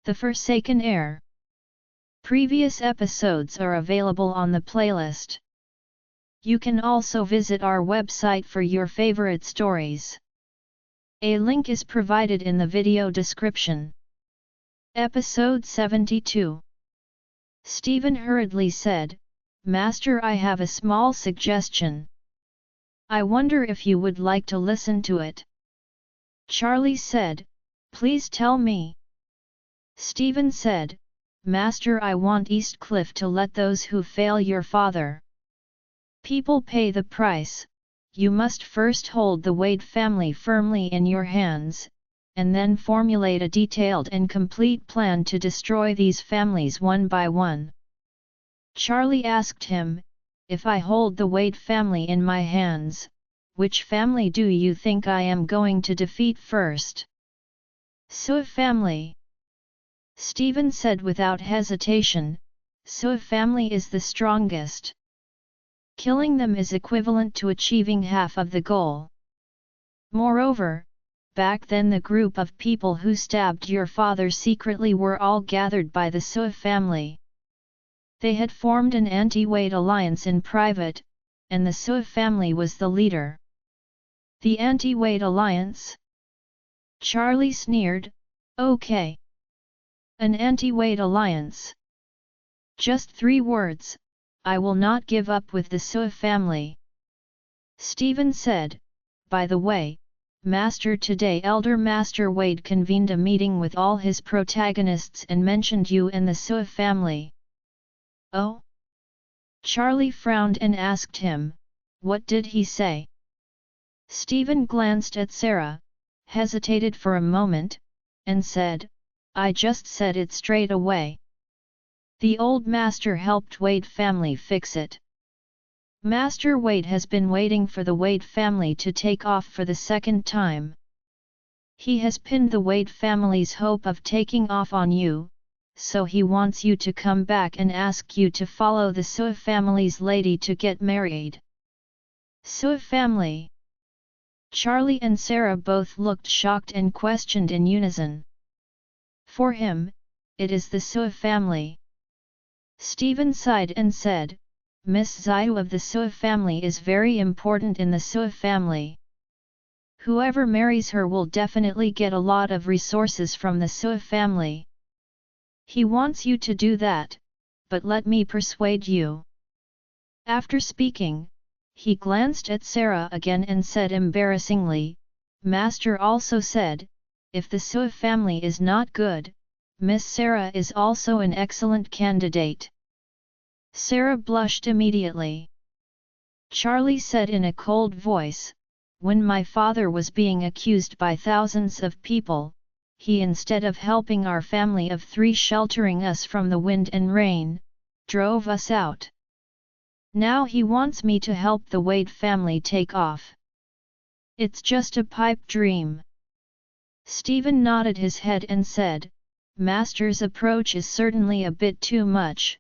The Forsaken Heir. Previous episodes are available on the playlist. You can also visit our website for your favorite stories. A link is provided in the video description. Episode 72. Stephen hurriedly said, "Master, I have a small suggestion. I wonder if you would like to listen to it." Charlie said, "Please tell me." Stephen said, "Master, I want Eastcliff to let those who fail your father people pay the price. You must first hold the Wade family firmly in your hands, and then formulate a detailed and complete plan to destroy these families one by one." Charlie asked him, "If I hold the Wade family in my hands, which family do you think I am going to defeat first?" "Sua family." Stephen said without hesitation, "Sua family is the strongest. Killing them is equivalent to achieving half of the goal. Moreover, back then the group of people who stabbed your father secretly were all gathered by the Sua family. They had formed an anti-Wade alliance in private, and the Sua family was the leader." "The anti-Wade alliance?" Charlie sneered, "Okay. An anti-Wade alliance. Just 3 words, I will not give up with the Sua family." Stephen said, "By the way, Master, today Elder Master Wade convened a meeting with all his protagonists and mentioned you and the Sua family." "Oh?" Charlie frowned and asked him, "What did he say?" Stephen glanced at Sarah, hesitated for a moment, and said, "I just said it straight away. The old master helped Wade family fix it. Master Wade has been waiting for the Wade family to take off for the second time. He has pinned the Wade family's hope of taking off on you, so he wants you to come back and ask you to follow the Sua family's lady to get married." "Sua family?" Charlie and Sarah both looked shocked and questioned in unison. "For him, it is the Sua family." Stephen sighed and said, "Miss Xiu of the Sua family is very important in the Sua family. Whoever marries her will definitely get a lot of resources from the Sua family. He wants you to do that, but let me persuade you." After speaking, he glanced at Sarah again and said embarrassingly, "Master also said, if the Sua family is not good, Miss Sarah is also an excellent candidate." Sarah blushed immediately. Charlie said in a cold voice, "When my father was being accused by thousands of people, he, instead of helping our family of 3 sheltering us from the wind and rain, drove us out. Now he wants me to help the Wade family take off. It's just a pipe dream." Stephen nodded his head and said, "Master's approach is certainly a bit too much,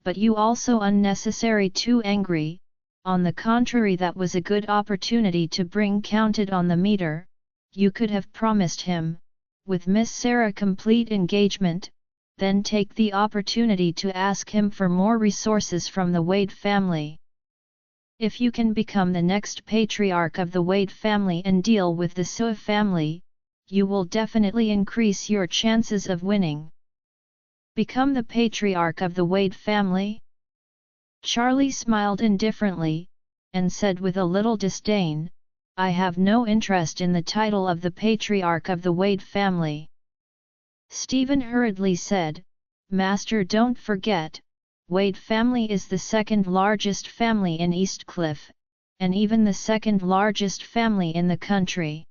but you also unnecessary too angry. On the contrary, that was a good opportunity to bring counted on the meter. You could have promised him, with Miss Sarah complete engagement, then take the opportunity to ask him for more resources from the Wade family. If you can become the next patriarch of the Wade family and deal with the Sua family, you will definitely increase your chances of winning." "Become the patriarch of the Wade family?" Charlie smiled indifferently, and said with a little disdain, "I have no interest in the title of the patriarch of the Wade family." Stephen hurriedly said, "Master, don't forget, Wade family is the 2nd largest family in Eastcliff, and even the 2nd largest family in the country.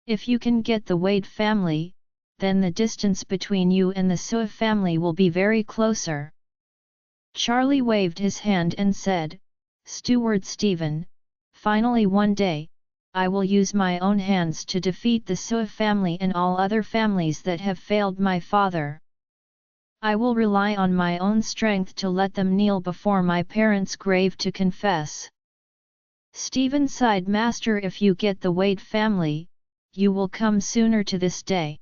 If you can get the Wade family, then the distance between you and the Sua family will be very closer." Charlie waved his hand and said, "Steward Stephen, finally one day, I will use my own hands to defeat the Sua family and all other families that have failed my father. I will rely on my own strength to let them kneel before my parents' grave to confess." Stephen sighed, "Master, if you get the Wade family, you will come sooner to this day.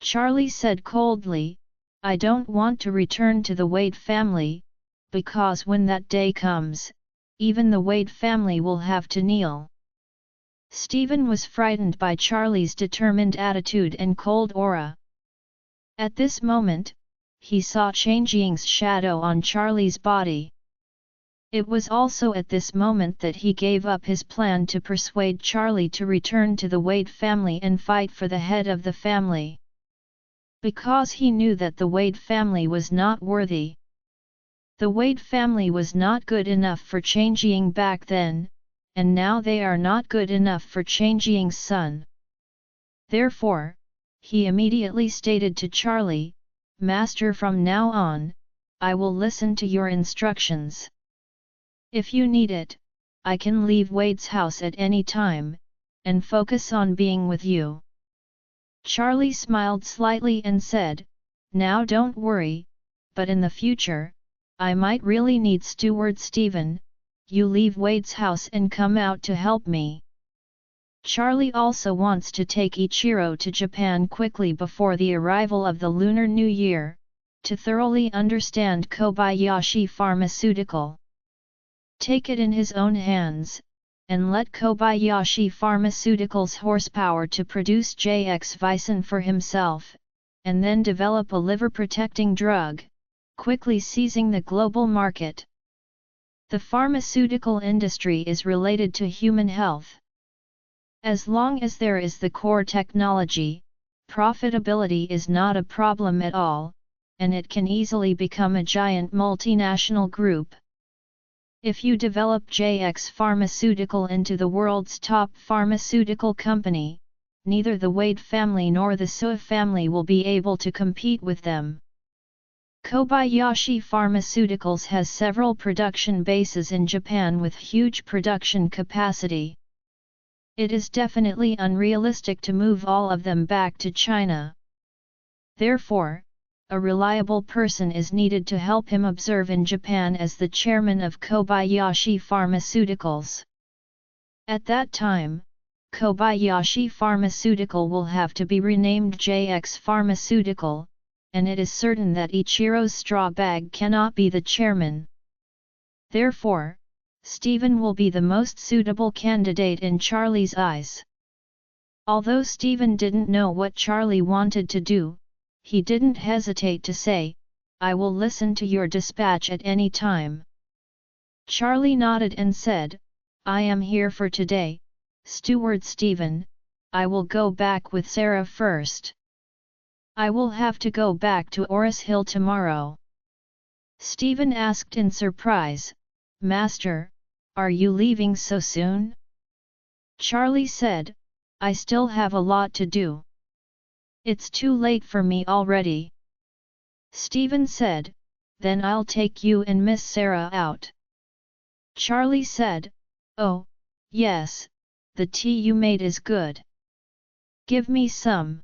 Charlie said coldly, I don't want to return to the Wade family, because when that day comes, even the Wade family will have to kneel. Stephen was frightened by Charlie's determined attitude and cold aura. At this moment, he saw Changying's shadow on Charlie's body. It was also at this moment that he gave up his plan to persuade Charlie to return to the Wade family and fight for the head of the family. Because he knew that the Wade family was not worthy. The Wade family was not good enough for Changying back then, and now they are not good enough for Changying's son. Therefore, he immediately stated to Charlie, Master, from now on, I will listen to your instructions. If you need it, I can leave Wade's house at any time, and focus on being with you. Charlie smiled slightly and said, Now don't worry, but in the future, I might really need Steward Stephen, you leave Wade's house and come out to help me. Charlie also wants to take Ichiro to Japan quickly before the arrival of the Lunar New Year, to thoroughly understand Kobayashi Pharmaceutical. Take it in his own hands, and let Kobayashi Pharmaceutical's horsepower to produce JX Vicin for himself, and then develop a liver-protecting drug, quickly seizing the global market. The pharmaceutical industry is related to human health. As long as there is the core technology, profitability is not a problem at all, and it can easily become a giant multinational group. If you develop JX Pharmaceutical into the world's top pharmaceutical company, neither the Wade family nor the Sua family will be able to compete with them. Kobayashi Pharmaceuticals has several production bases in Japan with huge production capacity. It is definitely unrealistic to move all of them back to China. Therefore, a reliable person is needed to help him observe in Japan as the chairman of Kobayashi Pharmaceuticals. At that time, Kobayashi Pharmaceutical will have to be renamed JX Pharmaceutical, and it is certain that Ichiro's straw bag cannot be the chairman. Therefore, Stephen will be the most suitable candidate in Charlie's eyes. Although Stephen didn't know what Charlie wanted to do, he didn't hesitate to say, I will listen to your dispatch at any time. Charlie nodded and said, I am here for today, Steward Stephen, I will go back with Sarah first. I will have to go back to Oris Hill tomorrow. Stephen asked in surprise, Master, are you leaving so soon? Charlie said, I still have a lot to do. It's too late for me already. Stephen said, then I'll take you and Miss Sarah out. Charlie said, oh, yes, the tea you made is good. Give me some.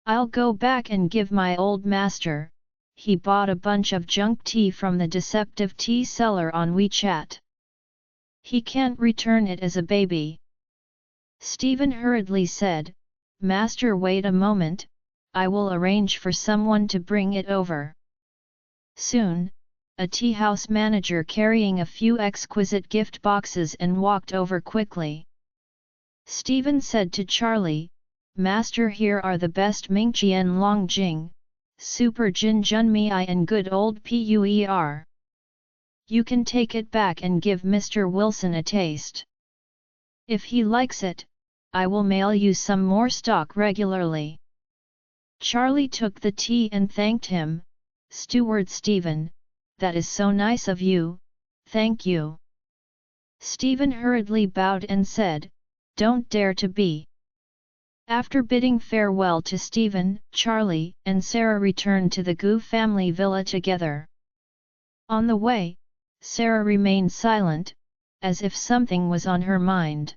I'll go back and give my old master. He bought a bunch of junk tea from the deceptive tea seller on WeChat. He can't return it as a baby. Stephen hurriedly said, Master, wait a moment, I will arrange for someone to bring it over. Soon, a tea house manager carrying a few exquisite gift boxes and walked over quickly. Stephen said to Charlie, Master, here are the best Mingqian Longjing, Super Jin Junmi and good old Puer. You can take it back and give Mr. Wilson a taste. If he likes it, I will mail you some more stock regularly. Charlie took the tea and thanked him, Steward Stephen, that is so nice of you, thank you. Stephen hurriedly bowed and said, don't dare to be. After bidding farewell to Stephen, Charlie and Sarah returned to the Gu family villa together. On the way, Sarah remained silent, as if something was on her mind.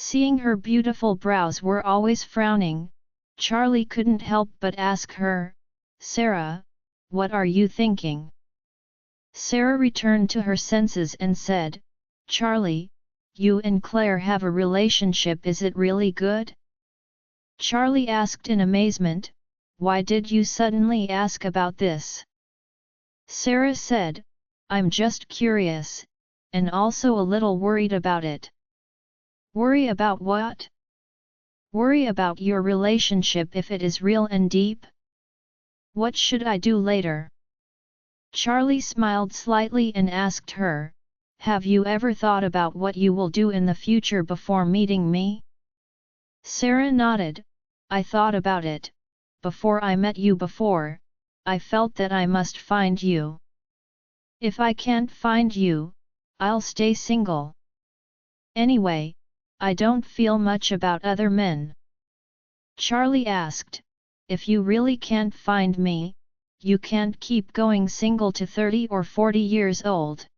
Seeing her beautiful brows were always frowning, Charlie couldn't help but ask her, Sarah, what are you thinking? Sarah returned to her senses and said, Charlie, you and Claire have a relationship, is it really good? Charlie asked in amazement, "Why did you suddenly ask about this?" Sarah said, "I'm just curious, and also a little worried about it." "Worry about what?" "Worry about your relationship if it is real and deep. What should I do later?" Charlie smiled slightly and asked her, "Have you ever thought about what you will do in the future before meeting me?" Sarah nodded, "I thought about it. Before I met you before, I felt that I must find you. If I can't find you, I'll stay single. Anyway, I don't feel much about other men." Charlie asked, "If you really can't find me, you can't keep going single to 30 or 40 years old."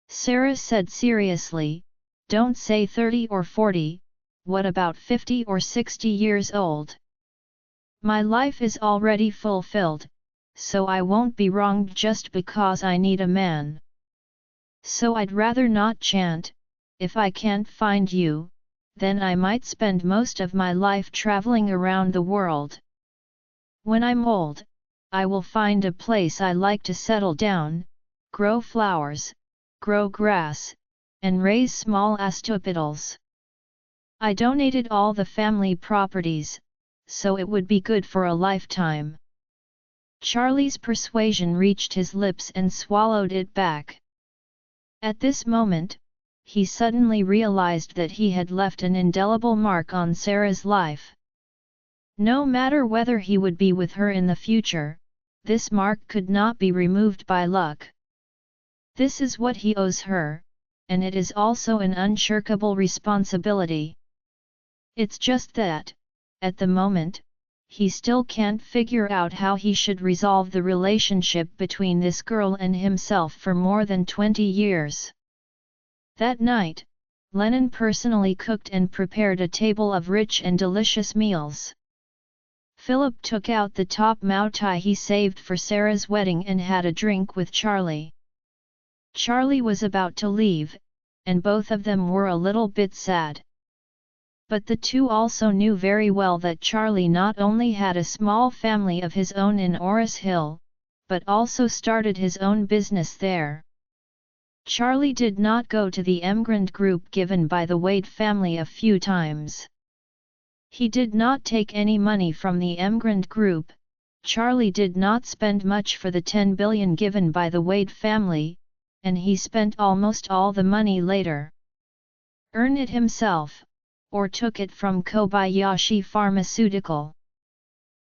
Sarah said seriously, "Don't say 30 or 40, what about 50 or 60 years old? My life is already fulfilled, so I won't be wronged just because I need a man. So I'd rather not chant. If I can't find you, then I might spend most of my life traveling around the world. When I'm old, I will find a place I like to settle down, grow flowers, grow grass, and raise small aspidels. I donated all the family properties, so it would be good for a lifetime." Charlie's persuasion reached his lips and swallowed it back. At this moment, he suddenly realized that he had left an indelible mark on Sarah's life. No matter whether he would be with her in the future, this mark could not be removed by luck. This is what he owes her, and it is also an unshirkable responsibility. It's just that, at the moment, he still can't figure out how he should resolve the relationship between this girl and himself for more than 20 years. That night, Lennon personally cooked and prepared a table of rich and delicious meals. Philip took out the top Mao Tai he saved for Sarah's wedding and had a drink with Charlie. Charlie was about to leave, and both of them were a little bit sad. But the two also knew very well that Charlie not only had a small family of his own in Oris Hill, but also started his own business there. Charlie did not go to the emigrant group given by the Wade family a few times. He did not take any money from the emigrant group. Charlie did not spend much for the 10 billion given by the Wade family, and he spent almost all the money later. Earned it himself, or took it from Kobayashi Pharmaceutical.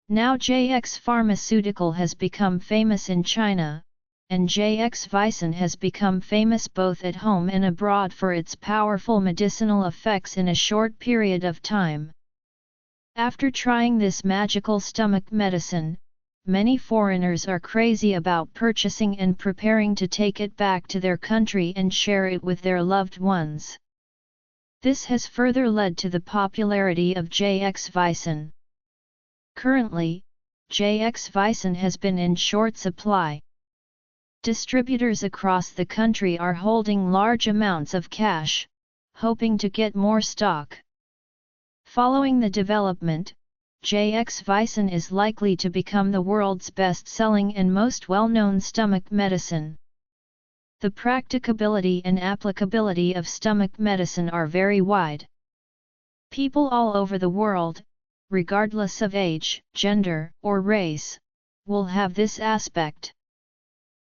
Now JX Pharmaceutical has become famous in China, and JX Vicen has become famous both at home and abroad for its powerful medicinal effects in a short period of time. After trying this magical stomach medicine, many foreigners are crazy about purchasing and preparing to take it back to their country and share it with their loved ones. This has further led to the popularity of JX Vicen. Currently, JX Vicen has been in short supply. Distributors across the country are holding large amounts of cash, hoping to get more stock. Following the development, JX Vicen is likely to become the world's best-selling and most well-known stomach medicine. The practicability and applicability of stomach medicine are very wide. People all over the world, regardless of age, gender, or race, will have this aspect.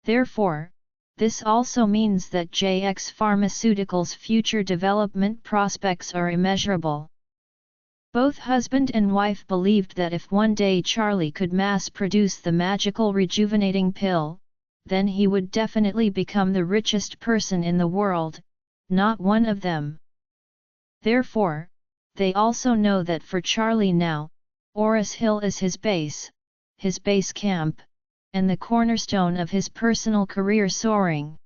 Therefore, this also means that JX Pharmaceuticals' future development prospects are immeasurable. Both husband and wife believed that if one day Charlie could mass-produce the magical rejuvenating pill, then he would definitely become the richest person in the world, not one of them. Therefore, they also know that for Charlie now, Oris Hill is his base camp, and the cornerstone of his personal career soaring.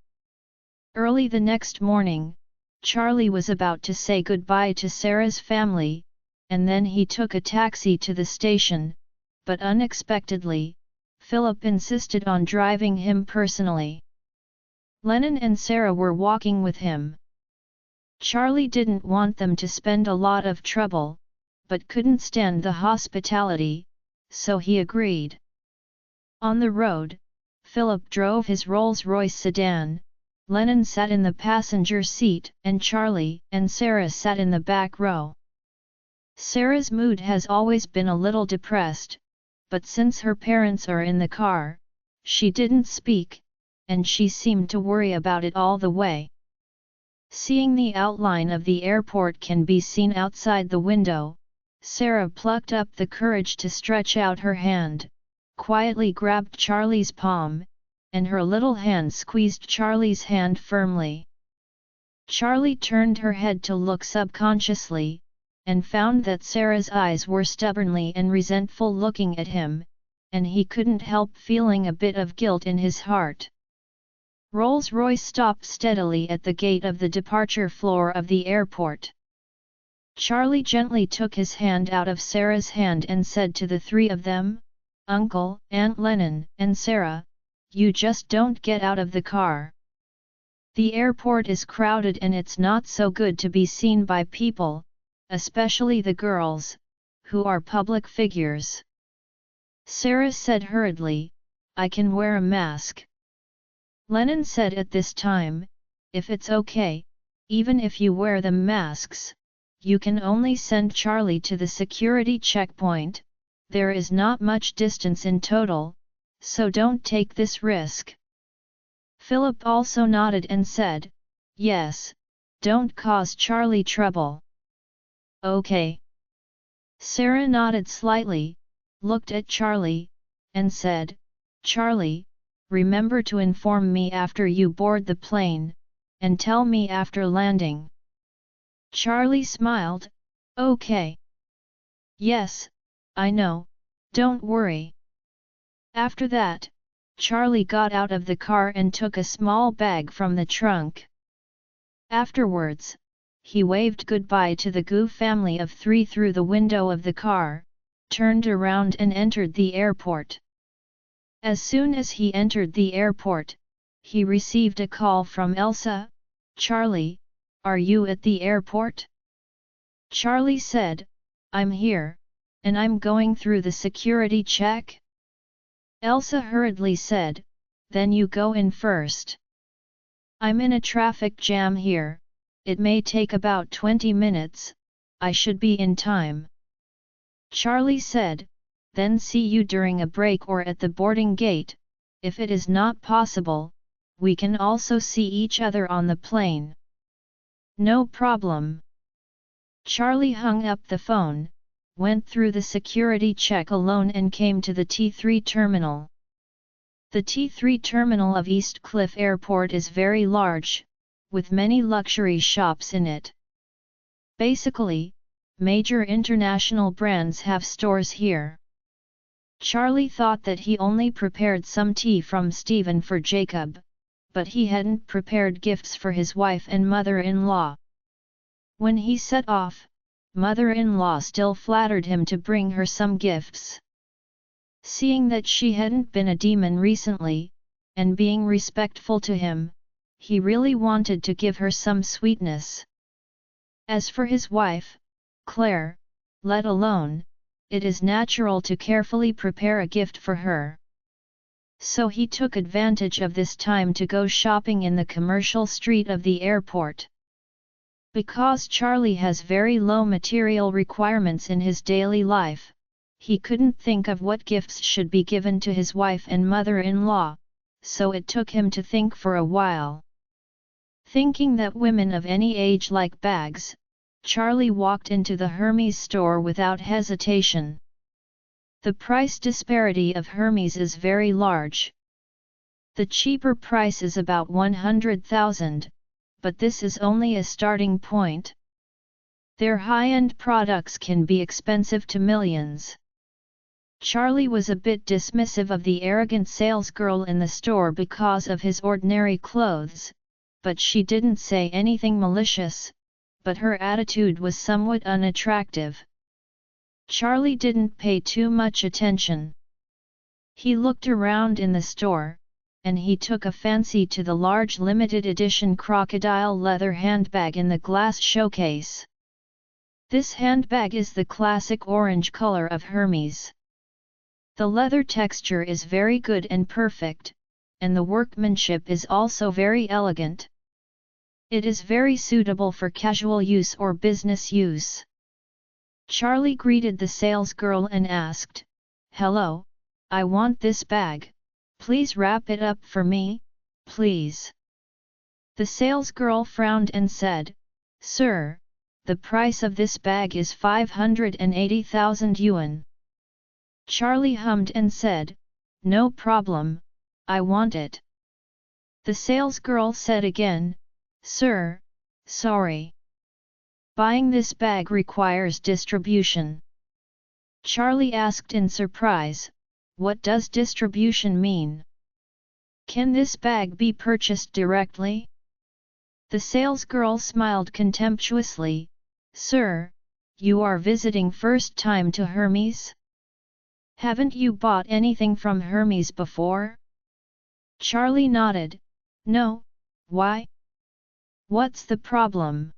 Early the next morning, Charlie was about to say goodbye to Sarah's family, and then he took a taxi to the station, but unexpectedly, Philip insisted on driving him personally. Lennon and Sarah were walking with him. Charlie didn't want them to spend a lot of trouble, but couldn't stand the hospitality, so he agreed. On the road, Philip drove his Rolls-Royce sedan, Lennon sat in the passenger seat and Charlie and Sarah sat in the back row. Sarah's mood has always been a little depressed, but since her parents are in the car, she didn't speak, and she seemed to worry about it all the way. Seeing the outline of the airport can be seen outside the window, Sarah plucked up the courage to stretch out her hand, quietly grabbed Charlie's palm, and her little hand squeezed Charlie's hand firmly. Charlie turned her head to look subconsciously, and found that Sarah's eyes were stubbornly and resentful looking at him, and he couldn't help feeling a bit of guilt in his heart. Rolls-Royce stopped steadily at the gate of the departure floor of the airport. Charlie gently took his hand out of Sarah's hand and said to the three of them, "Uncle, Aunt Lennon, and Sarah, you just don't get out of the car. The airport is crowded and it's not so good to be seen by people, especially the girls, who are public figures." Sarah said hurriedly, "I can wear a mask." Lennon said at this time, "If it's okay, even if you wear the masks, you can only send Charlie to the security checkpoint, there is not much distance in total, so don't take this risk." Philip also nodded and said, "Yes, don't cause Charlie trouble." "Okay." Sarah nodded slightly, looked at Charlie, and said, "Charlie, remember to inform me after you board the plane, and tell me after landing." Charlie smiled, "Okay. Yes, I know, don't worry." After that, Charlie got out of the car and took a small bag from the trunk. Afterwards, he waved goodbye to the Gu family of three through the window of the car, turned around and entered the airport. As soon as he entered the airport, he received a call from Elsa. "Charlie, are you at the airport?" Charlie said, "I'm here, and I'm going through the security check." Elsa hurriedly said, "Then you go in first. I'm in a traffic jam here, it may take about 20 minutes, I should be in time." Charlie said, "Then see you during a break or at the boarding gate, if it is not possible, we can also see each other on the plane." "No problem." Charlie hung up the phone, went through the security check alone and came to the T3 terminal. The T3 terminal of East Cliff Airport is very large, with many luxury shops in it. Basically, major international brands have stores here. Charlie thought that he only prepared some tea from Stephen for Jacob, but he hadn't prepared gifts for his wife and mother-in-law. When he set off, mother-in-law still flattered him to bring her some gifts. Seeing that she hadn't been a demon recently, and being respectful to him, he really wanted to give her some sweetness. As for his wife, Claire, let alone, it is natural to carefully prepare a gift for her. So he took advantage of this time to go shopping in the commercial street of the airport. Because Charlie has very low material requirements in his daily life, he couldn't think of what gifts should be given to his wife and mother-in-law, so it took him to think for a while. Thinking that women of any age like bags, Charlie walked into the Hermes store without hesitation. The price disparity of Hermes is very large. The cheaper price is about 100,000, but this is only a starting point. Their high-end products can be expensive to millions. Charlie was a bit dismissive of the arrogant salesgirl in the store because of his ordinary clothes, but she didn't say anything malicious, but her attitude was somewhat unattractive. Charlie didn't pay too much attention. He looked around in the store, and he took a fancy to the large limited edition crocodile leather handbag in the glass showcase. This handbag is the classic orange color of Hermes. The leather texture is very good and perfect, and the workmanship is also very elegant. It is very suitable for casual use or business use. Charlie greeted the salesgirl and asked, "Hello, I want this bag. Please wrap it up for me, please." The salesgirl frowned and said, "Sir, the price of this bag is 580,000 yuan. Charlie hummed and said, "No problem, I want it." The salesgirl said again, "Sir, sorry. Buying this bag requires distribution." Charlie asked in surprise, "What does distribution mean? Can this bag be purchased directly?" The salesgirl smiled contemptuously, "Sir, you are visiting first time to Hermes? Haven't you bought anything from Hermes before?" Charlie nodded, "No, why? What's the problem?"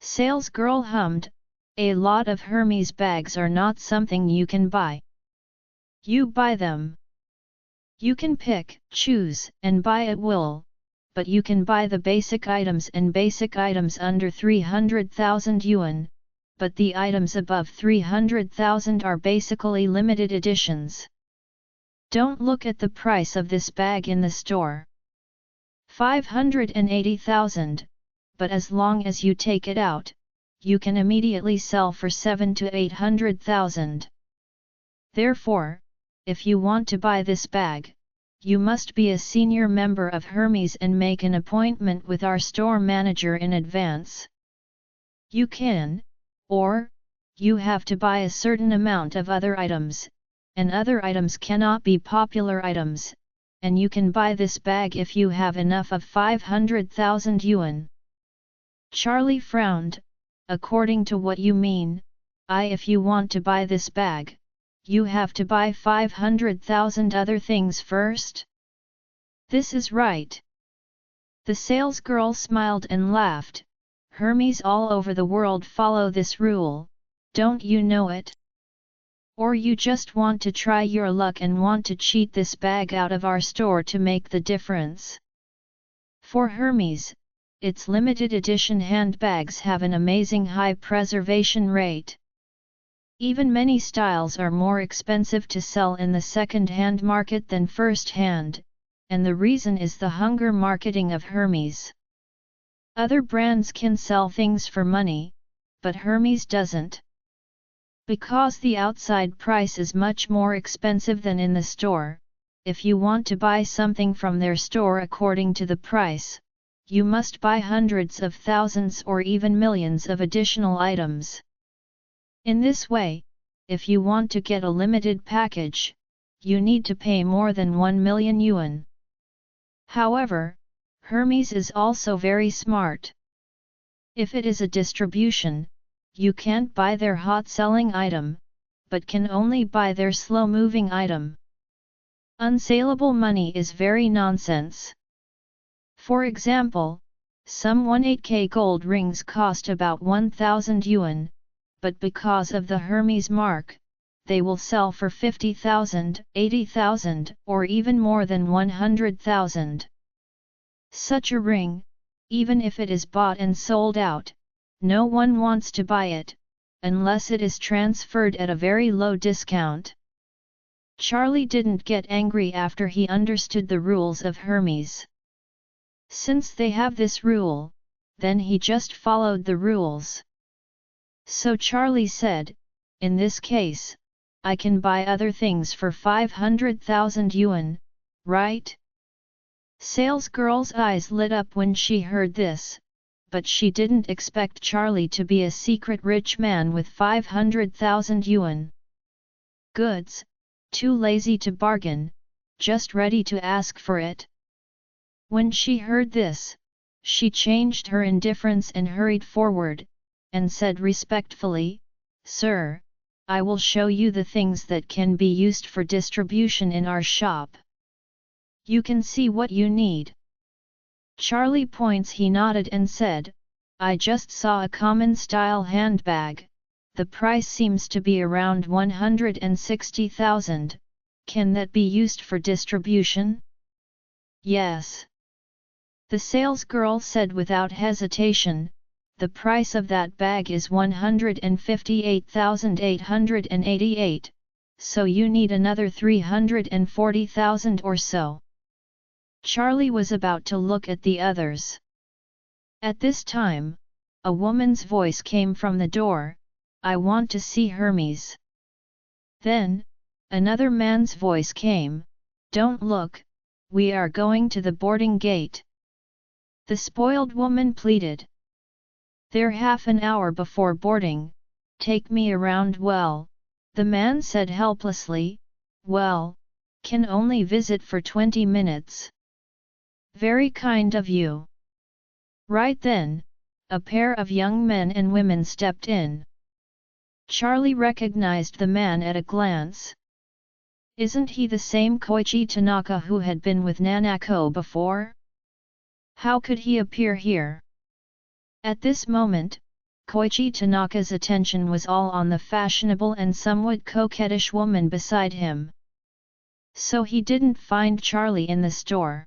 Salesgirl hummed, "A lot of Hermes bags are not something you can buy. You buy them. You can pick, choose, and buy at will, but you can buy the basic items and basic items under 300,000 yuan, but the items above 300,000 are basically limited editions. Don't look at the price of this bag in the store. 580,000, but as long as you take it out, you can immediately sell for 700,000 to 800,000. Therefore, if you want to buy this bag, you must be a senior member of Hermes and make an appointment with our store manager in advance. You can, or, you have to buy a certain amount of other items, and other items cannot be popular items, and you can buy this bag if you have enough of 500,000 yuan." Charlie frowned, "According to what you mean, if you want to buy this bag, you have to buy 500,000 other things first?" "This is right." The salesgirl smiled and laughed, "Hermes all over the world follow this rule, don't you know it? Or you just want to try your luck and want to cheat this bag out of our store to make the difference?" For Hermes, its limited edition handbags have an amazing high preservation rate. Even many styles are more expensive to sell in the second-hand market than first-hand, and the reason is the hunger marketing of Hermes. Other brands can sell things for money, but Hermes doesn't. Because the outside price is much more expensive than in the store, if you want to buy something from their store according to the price, you must buy hundreds of thousands or even millions of additional items. In this way, if you want to get a limited package, you need to pay more than 1 million yuan. However, Hermes is also very smart. If it is a distribution, you can't buy their hot-selling item, but can only buy their slow-moving item. Unsaleable money is very nonsense. For example, some 18K gold rings cost about 1,000 yuan, but because of the Hermes mark, they will sell for 50,000, 80,000, or even more than 100,000. Such a ring, even if it is bought and sold out, no one wants to buy it, unless it is transferred at a very low discount. Charlie didn't get angry after he understood the rules of Hermes. Since they have this rule, then he just followed the rules. So Charlie said, "In this case, I can buy other things for 500,000 yuan, right?" Salesgirl's eyes lit up when she heard this, but she didn't expect Charlie to be a secret rich man with 500,000 yuan. Goods, too lazy to bargain, just ready to ask for it. When she heard this, she changed her indifference and hurried forward, and said respectfully, "Sir, I will show you the things that can be used for distribution in our shop. You can see what you need." Charlie points. He nodded and said, I just saw a common style handbag, the price seems to be around 160,000, can that be used for distribution? Yes. The salesgirl said without hesitation, the price of that bag is 158,888, so you need another 340,000 or so. Charlie was about to look at the others. At this time, a woman's voice came from the door, I want to see Hermes. Then, another man's voice came, don't look, we are going to the boarding gate. The spoiled woman pleaded. They're half an hour before boarding, take me around. Well, the man said helplessly, well, can only visit for 20 minutes. Very kind of you. Right then, a pair of young men and women stepped in. Charlie recognized the man at a glance. Isn't he the same Koichi Tanaka who had been with Nanako before? How could he appear here? At this moment, Koichi Tanaka's attention was all on the fashionable and somewhat coquettish woman beside him. So he didn't find Charlie in the store.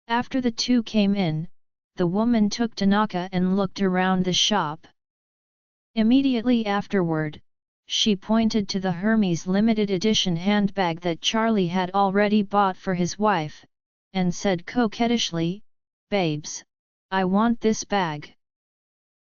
After the two came in, the woman took Tanaka and looked around the shop. Immediately afterward, she pointed to the Hermes limited edition handbag that Charlie had already bought for his wife, and said coquettishly, "Babes, I want this bag."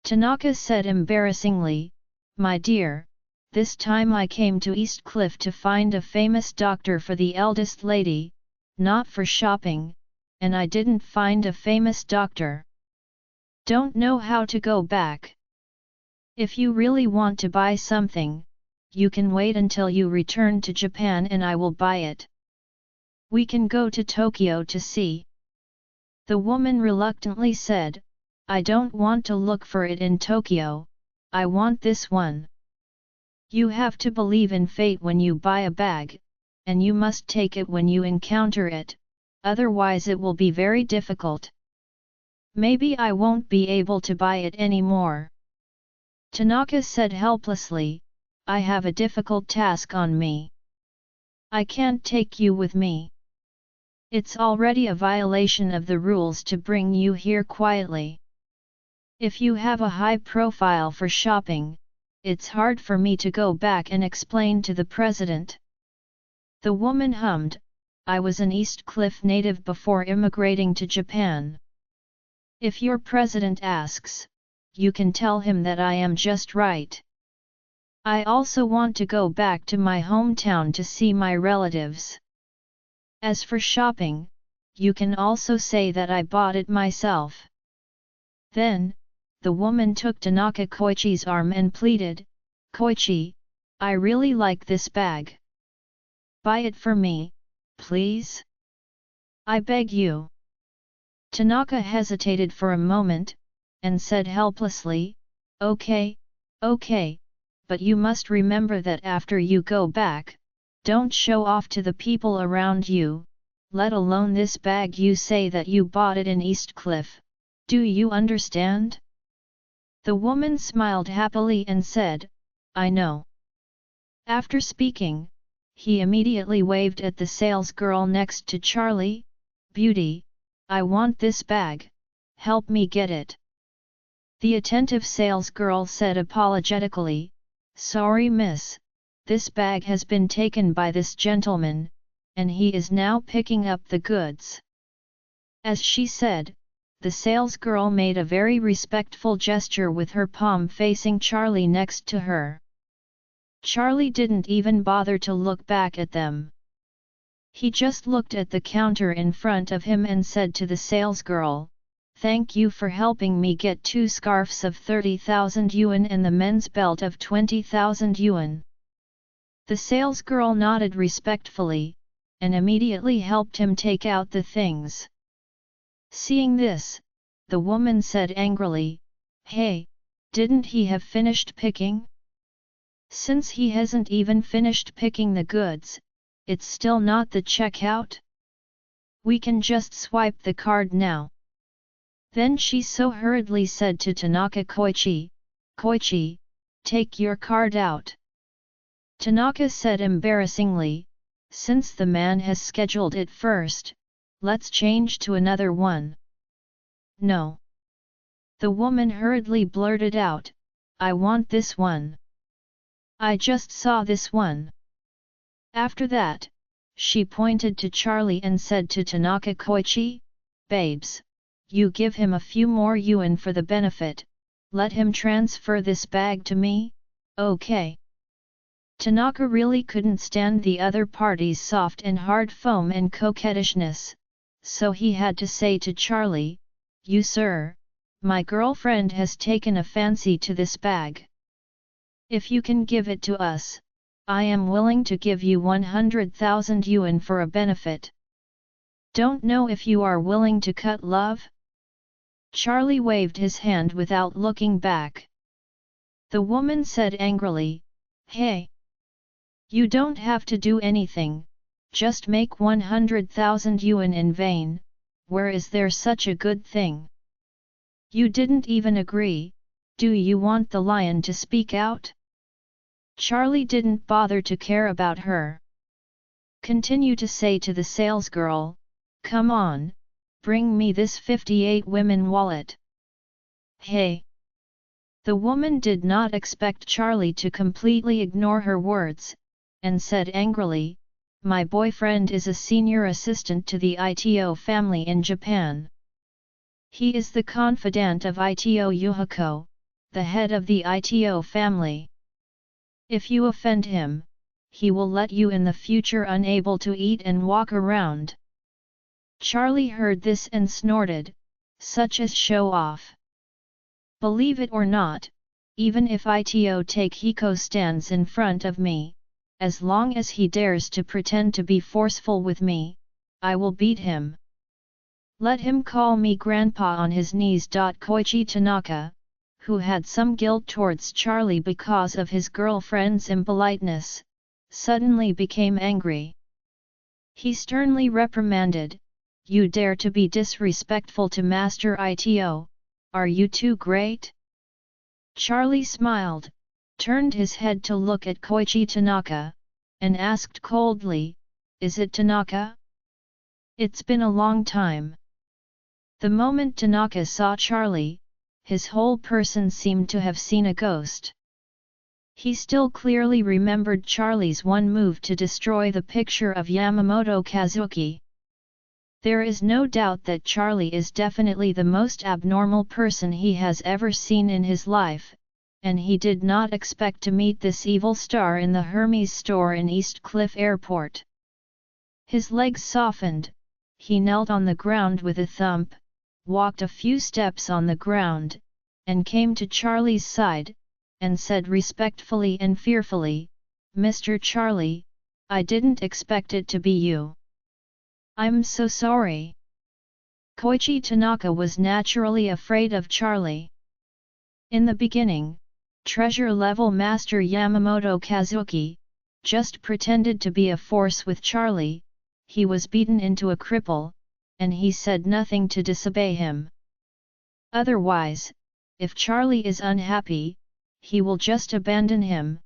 Tanaka said embarrassingly, "My dear, this time I came to East Cliff to find a famous doctor for the eldest lady, not for shopping, and I didn't find a famous doctor. Don't know how to go back. If you really want to buy something, you can wait until you return to Japan and I will buy it. We can go to Tokyo to see." The woman reluctantly said, "I don't want to look for it in Tokyo, I want this one." You have to believe in fate when you buy a bag, and you must take it when you encounter it, otherwise it will be very difficult. Maybe I won't be able to buy it anymore. Tanaka said helplessly, "I have a difficult task on me. I can't take you with me. It's already a violation of the rules to bring you here quietly. If you have a high profile for shopping, it's hard for me to go back and explain to the president." The woman hummed, "I was an East Cliff native before immigrating to Japan. If your president asks, you can tell him that I am just right. I also want to go back to my hometown to see my relatives. As for shopping, you can also say that I bought it myself." Then, the woman took Tanaka Koichi's arm and pleaded, "Koichi, I really like this bag. Buy it for me, please? I beg you." Tanaka hesitated for a moment, and said helplessly, "Okay, okay, but you must remember that after you go back, don't show off to the people around you, let alone this bag. You say that you bought it in East Cliff, do you understand?" The woman smiled happily and said, "I know." After speaking, he immediately waved at the salesgirl next to Charlie, "Beauty, I want this bag, help me get it." The attentive salesgirl said apologetically, "Sorry miss, this bag has been taken by this gentleman, and he is now picking up the goods." As she said, the salesgirl made a very respectful gesture with her palm facing Charlie next to her. Charlie didn't even bother to look back at them. He just looked at the counter in front of him and said to the salesgirl, "Thank you for helping me get 2 scarves of 30,000 yuan and the men's belt of 20,000 yuan." The salesgirl nodded respectfully, and immediately helped him take out the things. Seeing this, the woman said angrily, "Hey, didn't he have finished picking? Since he hasn't even finished picking the goods, it's still not the checkout? We can just swipe the card now." Then she so hurriedly said to Tanaka Koichi, "Koichi, take your card out." Tanaka said embarrassingly, "Since the man has scheduled it first, let's change to another one." "No." The woman hurriedly blurted out, "I want this one. I just saw this one." After that, she pointed to Charlie and said to Tanaka Koichi, "Babes, you give him a few more yuan for the benefit, let him transfer this bag to me, okay?" Tanaka really couldn't stand the other party's soft and hard foam and coquettishness, so he had to say to Charlie, "You sir, my girlfriend has taken a fancy to this bag. If you can give it to us, I am willing to give you 100,000 yuan for a benefit. Don't know if you are willing to cut love?" Charlie waved his hand without looking back. The woman said angrily, "Hey! You don't have to do anything, just make 100,000 yuan in vain, where is there such a good thing? You didn't even agree, do you want the lion to speak out?" Charlie didn't bother to care about her. Continue to say to the salesgirl, "Come on, bring me this 58 women wallet." "Hey!" The woman did not expect Charlie to completely ignore her words, and said angrily, "My boyfriend is a senior assistant to the ITO family in Japan. He is the confidant of ITO Yuhiko, the head of the ITO family. If you offend him, he will let you in the future unable to eat and walk around." Charlie heard this and snorted, "Such as show off. Believe it or not, even if ITO take Hiko stands in front of me, as long as he dares to pretend to be forceful with me, I will beat him. Let him call me grandpa on his knees." Koichi Tanaka, who had some guilt towards Charlie because of his girlfriend's impoliteness, suddenly became angry. He sternly reprimanded, "You dare to be disrespectful to Master Ito, are you too great?" Charlie smiled, turned his head to look at Koichi Tanaka, and asked coldly, "Is it Tanaka? It's been a long time." The moment Tanaka saw Charlie, his whole person seemed to have seen a ghost. He still clearly remembered Charlie's one move to destroy the picture of Yamamoto Kazuki. There is no doubt that Charlie is definitely the most abnormal person he has ever seen in his life, and he did not expect to meet this evil star in the Hermes store in East Cliff Airport. His legs softened, he knelt on the ground with a thump, walked a few steps on the ground, and came to Charlie's side, and said respectfully and fearfully, "Mr. Charlie, I didn't expect it to be you. I'm so sorry." Koichi Tanaka was naturally afraid of Charlie. In the beginning, treasure-level Master Yamamoto Kazuki just pretended to be a force with Charlie, he was beaten into a cripple, and he said nothing to disobey him. Otherwise, if Charlie is unhappy, he will just abandon him,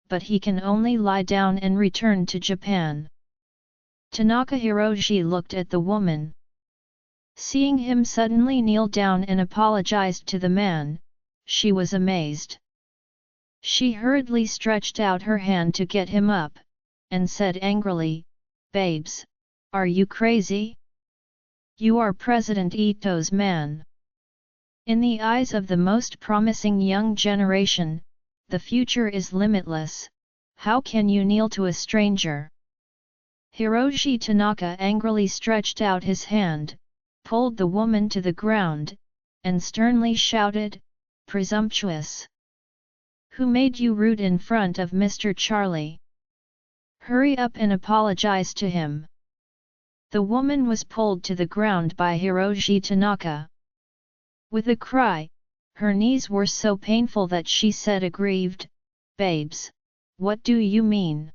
but he can only lie down and return to Japan. Tanaka Hiroshi looked at the woman. Seeing him suddenly kneel down and apologized to the man, she was amazed. She hurriedly stretched out her hand to get him up, and said angrily, "Babes, are you crazy? You are President Ito's man. In the eyes of the most promising young generation, the future is limitless, how can you kneel to a stranger?" Hiroshi Tanaka angrily stretched out his hand, pulled the woman to the ground, and sternly shouted, "Presumptuous! Who made you rude in front of Mr. Charlie? Hurry up and apologize to him." The woman was pulled to the ground by Hiroshi Tanaka. With a cry, her knees were so painful that she said aggrieved, "Babes, what do you mean?"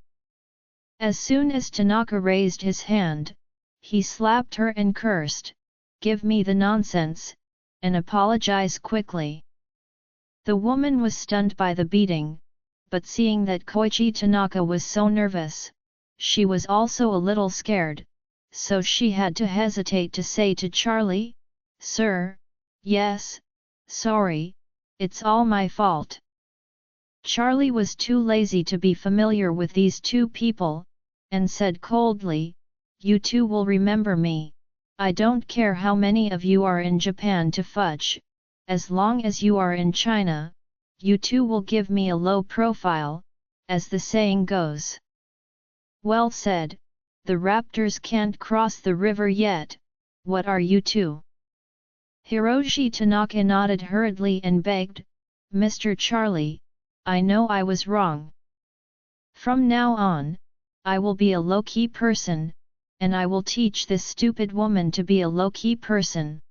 As soon as Tanaka raised his hand, he slapped her and cursed, "Give me the nonsense, and apologize quickly. The woman was stunned by the beating, but seeing that Koichi Tanaka was so nervous, she was also a little scared, so she had to hesitate to say to Charlie, "Sir, yes, sorry, it's all my fault." Charlie was too lazy to be familiar with these two people, and said coldly, "You two will remember me. I don't care how many of you are in Japan to fudge, as long as you are in China, you two will give me a low profile, as the saying goes." "Well said, the raptors can't cross the river yet, what are you two?" Hiroshi Tanaka nodded hurriedly and begged, "Mr. Charlie, I know I was wrong. From now on, I will be a low-key person, and I will teach this stupid woman to be a low-key person.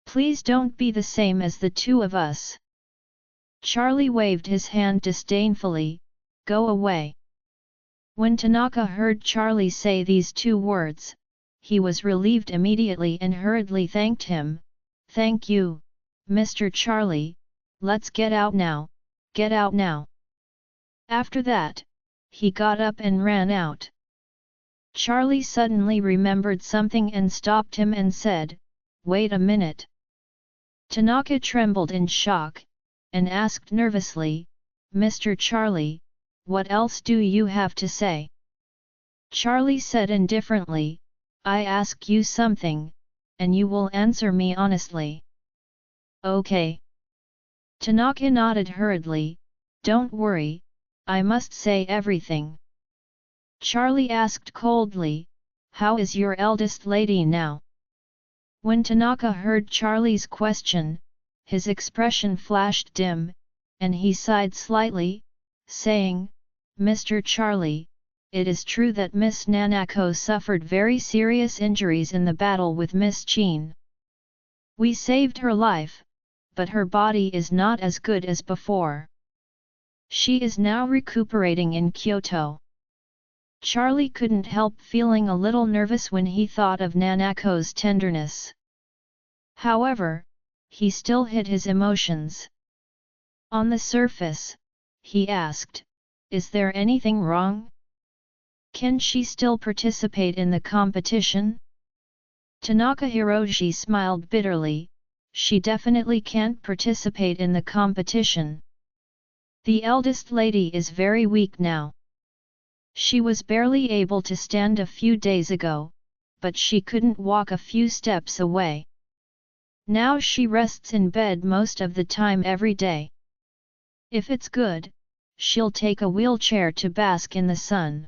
Please don't be the same as the two of us." Charlie waved his hand disdainfully, "Go away." When Tanaka heard Charlie say these two words, he was relieved immediately and hurriedly thanked him, "Thank you, Mr. Charlie, let's get out now, get out now." After that, he got up and ran out. Charlie suddenly remembered something and stopped him and said, "Wait a minute." Tanaka trembled in shock, and asked nervously, "Mr. Charlie, what else do you have to say?" Charlie said indifferently, "I ask you something, and you will answer me honestly." "Okay." Tanaka nodded hurriedly, "Don't worry, I must say everything." Charlie asked coldly, "How is your eldest lady now?" When Tanaka heard Charlie's question, his expression flashed dim, and he sighed slightly, saying, "Mr. Charlie, it is true that Miss Nanako suffered very serious injuries in the battle with Miss Jean. We saved her life, but her body is not as good as before. She is now recuperating in Kyoto." Charlie couldn't help feeling a little nervous when he thought of Nanako's tenderness. However, he still hid his emotions. On the surface, he asked, "Is there anything wrong? Can she still participate in the competition?" Tanaka Hiroshi smiled bitterly, "She definitely can't participate in the competition. The eldest lady is very weak now. She was barely able to stand a few days ago, but she couldn't walk a few steps away. Now she rests in bed most of the time every day. If it's good, she'll take a wheelchair to bask in the sun."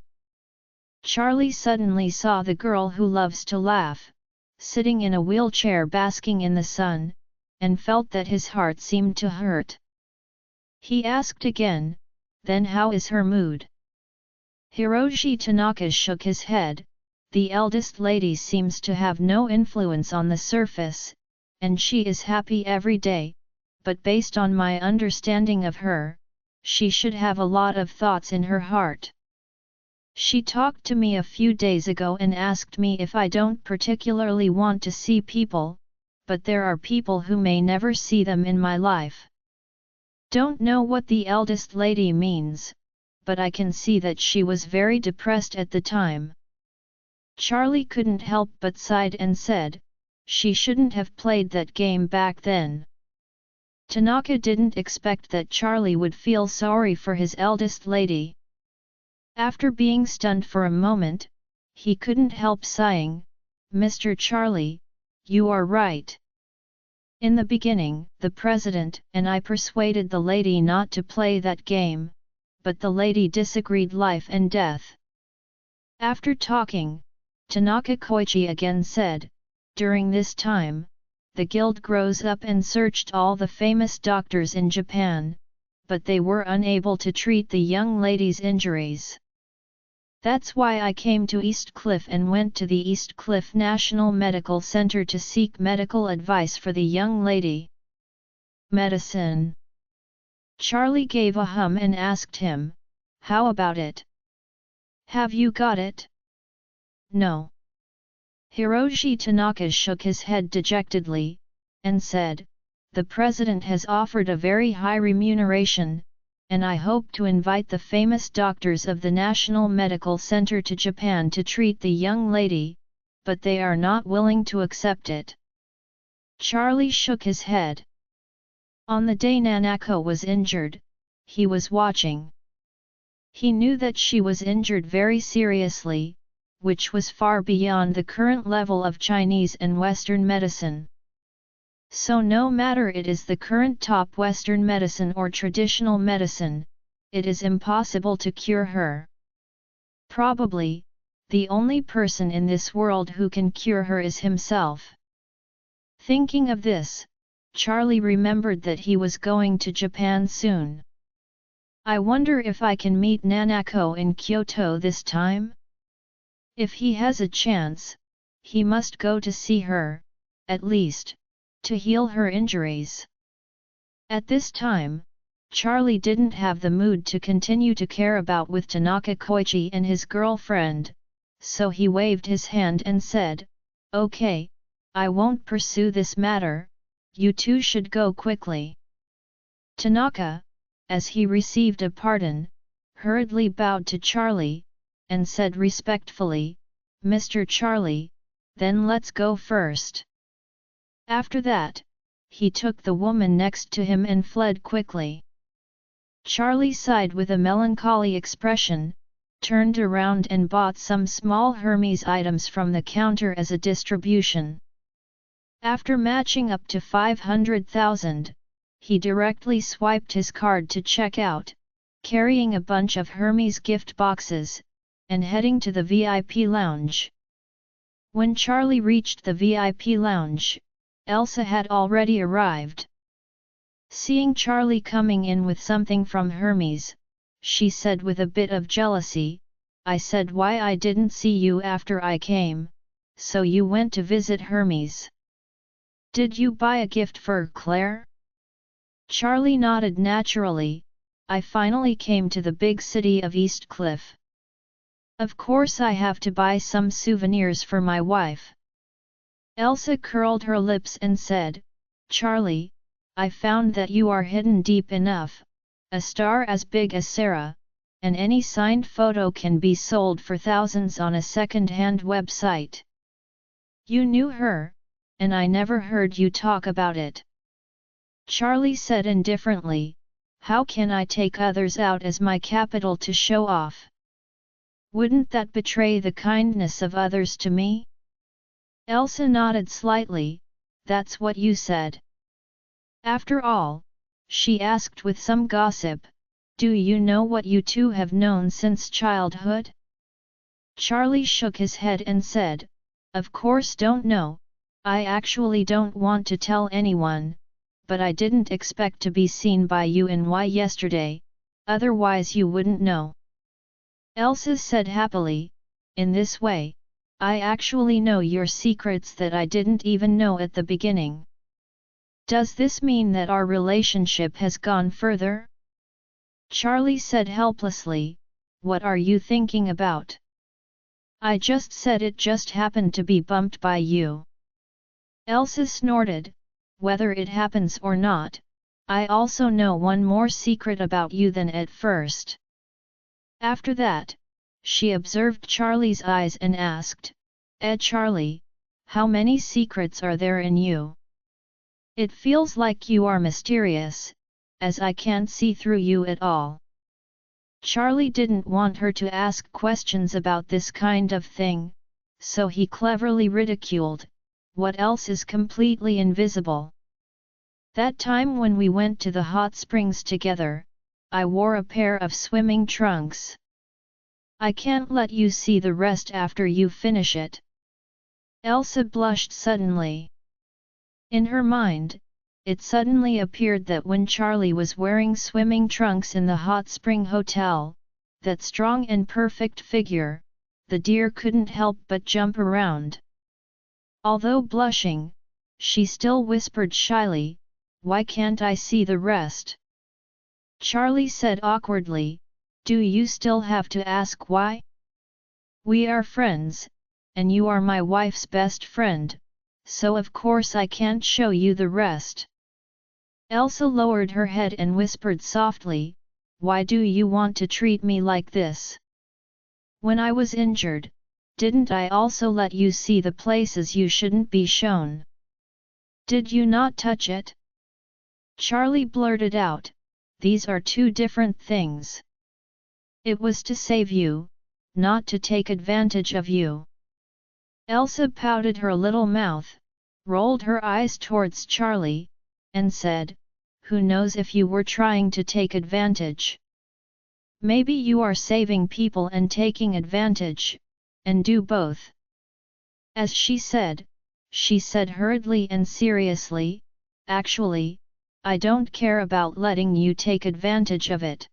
Charlie suddenly saw the girl who loves to laugh, sitting in a wheelchair basking in the sun, and felt that his heart seemed to hurt. He asked again, "Then how is her mood?" Hiroshi Tanaka shook his head, "The eldest lady seems to have no influence on the surface, and she is happy every day, but based on my understanding of her, she should have a lot of thoughts in her heart. She talked to me a few days ago and asked me if I don't particularly want to see people, but there are people who may never see them in my life. Don't know what the eldest lady means, but I can see that she was very depressed at the time." Charlie couldn't help but sighed and said, "She shouldn't have played that game back then." Tanaka didn't expect that Charlie would feel sorry for his eldest lady. After being stunned for a moment, he couldn't help sighing, "Mr. Charlie, you are right. In the beginning, the president and I persuaded the lady not to play that game, but the lady disagreed life and death." After talking, Tanaka Koichi again said, "During this time, the guild grows up and searched all the famous doctors in Japan, but they were unable to treat the young lady's injuries. That's why I came to East Cliff and went to the East Cliff National Medical Center to seek medical advice for the young lady." "Medicine?" Charlie gave a hum and asked him, "How about it? Have you got it?" "No." Hiroshi Tanaka shook his head dejectedly, and said, "The president has offered a very high remuneration, and I hope to invite the famous doctors of the National Medical Center to Japan to treat the young lady, but they are not willing to accept it." Charlie shook his head. On the day Nanako was injured, he was watching. He knew that she was injured very seriously, which was far beyond the current level of Chinese and Western medicine. So no matter it is the current top Western medicine or traditional medicine, it is impossible to cure her. Probably, the only person in this world who can cure her is himself. Thinking of this, Charlie remembered that he was going to Japan soon. "I wonder if I can meet Nanako in Kyoto this time? If he has a chance, he must go to see her, at least, to heal her injuries." At this time, Charlie didn't have the mood to continue to care about with Tanaka Koichi and his girlfriend, so he waved his hand and said, "Okay, I won't pursue this matter, you two should go quickly." Tanaka, as he received a pardon, hurriedly bowed to Charlie, and said respectfully, "Mr. Charlie, then let's go first." After that, he took the woman next to him and fled quickly. Charlie sighed with a melancholy expression, turned around and bought some small Hermes items from the counter as a distribution. After matching up to 500,000, he directly swiped his card to check out, carrying a bunch of Hermes gift boxes, and heading to the VIP lounge. When Charlie reached the VIP lounge, Elsa had already arrived. Seeing Charlie coming in with something from Hermes, she said with a bit of jealousy, "I said why I didn't see you after I came, so you went to visit Hermes. Did you buy a gift for Claire?" Charlie nodded naturally. "I finally came to the big city of East Cliff. Of course I have to buy some souvenirs for my wife." Elsa curled her lips and said, "Charlie, I found that you are hidden deep enough, a star as big as Sarah, and any signed photo can be sold for thousands on a second-hand website. You knew her, and I never heard you talk about it." Charlie said indifferently, "How can I take others out as my capital to show off? Wouldn't that betray the kindness of others to me?" Elsa nodded slightly, "That's what you said." "After all," she asked with some gossip, "do you know what you two have known since childhood?" Charlie shook his head and said, "Of course don't know, I actually don't want to tell anyone, but I didn't expect to be seen by you in Y yesterday, otherwise you wouldn't know." Elsa said happily, "In this way, I actually know your secrets that I didn't even know at the beginning. Does this mean that our relationship has gone further?" Charlie said helplessly, "What are you thinking about?" "I just said it just happened to be bumped by you." Elsa snorted, "Whether it happens or not, I also know one more secret about you than at first." After that, she observed Charlie's eyes and asked, Charlie, how many secrets are there in you? It feels like you are mysterious, as I can't see through you at all." Charlie didn't want her to ask questions about this kind of thing, so he cleverly ridiculed, "What else is completely invisible? That time when we went to the hot springs together, I wore a pair of swimming trunks. I can't let you see the rest after you finish it." Elsa blushed suddenly. In her mind, it suddenly appeared that when Charlie was wearing swimming trunks in the hot spring hotel, that strong and perfect figure, the deer couldn't help but jump around. Although blushing, she still whispered shyly, "Why can't I see the rest?" Charlie said awkwardly, "Do you still have to ask why? We are friends, and you are my wife's best friend, so of course I can't show you the rest. Elsa lowered her head and whispered softly, "Why do you want to treat me like this? When I was injured, didn't I also let you see the places you shouldn't be shown? Did you not touch it?" Charlie blurted out, "These are two different things. It was to save you, not to take advantage of you." Elsa pouted her little mouth, rolled her eyes towards Charlie, and said, "Who knows if you were trying to take advantage? Maybe you are saving people and taking advantage, and do both." As she said hurriedly and seriously, "Actually, I don't care about letting you take advantage of it.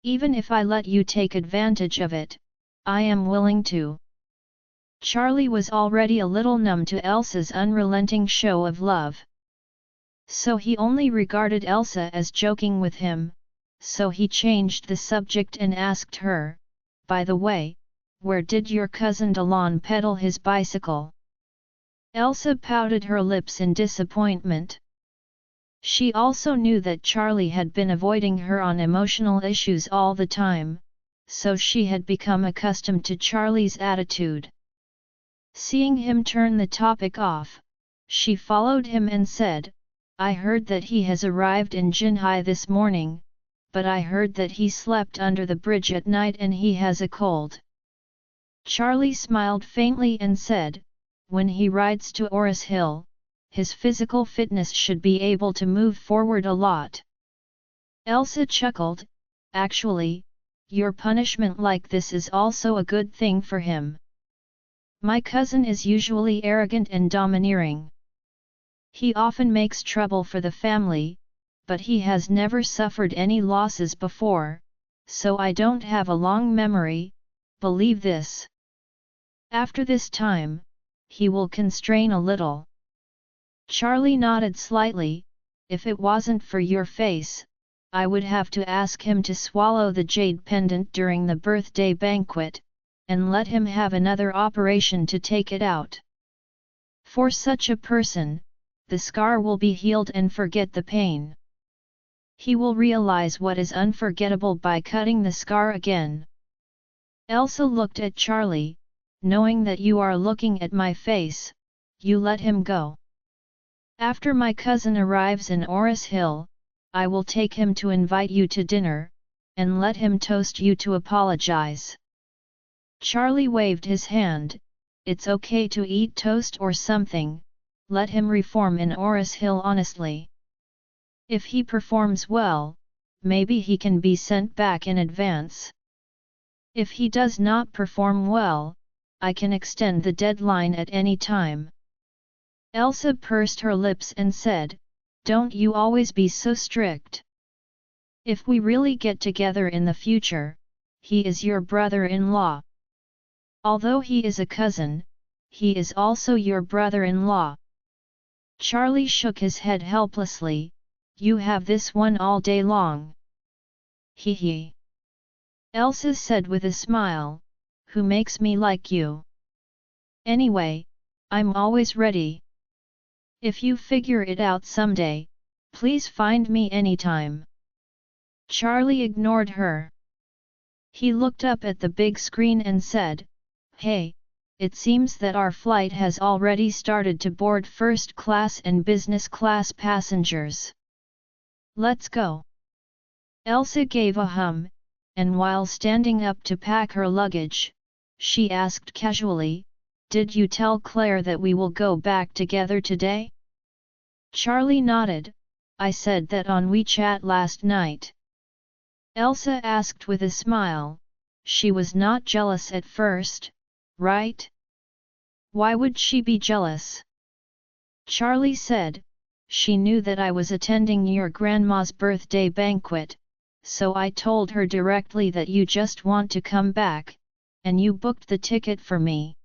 Even if I let you take advantage of it, I am willing to." Charlie was already a little numb to Elsa's unrelenting show of love. So he only regarded Elsa as joking with him, so he changed the subject and asked her, "By the way, where did your cousin Delon pedal his bicycle?" Elsa pouted her lips in disappointment. She also knew that Charlie had been avoiding her on emotional issues all the time, so she had become accustomed to Charlie's attitude. Seeing him turn the topic off, she followed him and said, "I heard that he has arrived in Jinhai this morning, but I heard that he slept under the bridge at night and he has a cold." Charlie smiled faintly and said, "When he rides to Oris Hill, his physical fitness should be able to move forward a lot." Elsa chuckled, "Actually, your punishment like this is also a good thing for him. My cousin is usually arrogant and domineering. He often makes trouble for the family, but he has never suffered any losses before, so I don't have a long memory, believe this. After this time, he will constrain a little." Charlie nodded slightly, "If it wasn't for your face, I would have to ask him to swallow the jade pendant during the birthday banquet, and let him have another operation to take it out. For such a person, the scar will be healed and forget the pain. He will realize what is unforgettable by cutting the scar again." Elsa looked at Charlie, "Knowing that you are looking at my face, you let him go. After my cousin arrives in Oris Hill, I will take him to invite you to dinner, and let him toast you to apologize." Charlie waved his hand, "It's okay to eat toast or something, let him reform in Oris Hill honestly. If he performs well, maybe he can be sent back in advance. If he does not perform well, I can extend the deadline at any time." Elsa pursed her lips and said, "Don't you always be so strict. If we really get together in the future, he is your brother-in-law. Although he is a cousin, he is also your brother-in-law." Charlie shook his head helplessly, "You have this one all day long." "Hee hee." Elsa said with a smile, "Who makes me like you? Anyway, I'm always ready. If you figure it out someday, please find me anytime." Charlie ignored her. He looked up at the big screen and said, "Hey, it seems that our flight has already started to board first class and business class passengers. Let's go." Elsa gave a hum, and while standing up to pack her luggage, she asked casually, "Did you tell Claire that we will go back together today?" Charlie nodded, "I said that on WeChat last night." Elsa asked with a smile, "She was not jealous at first, right?" "Why would she be jealous?" Charlie said, "She knew that I was attending your grandma's birthday banquet, so I told her directly that you just want to come back, and you booked the ticket for me."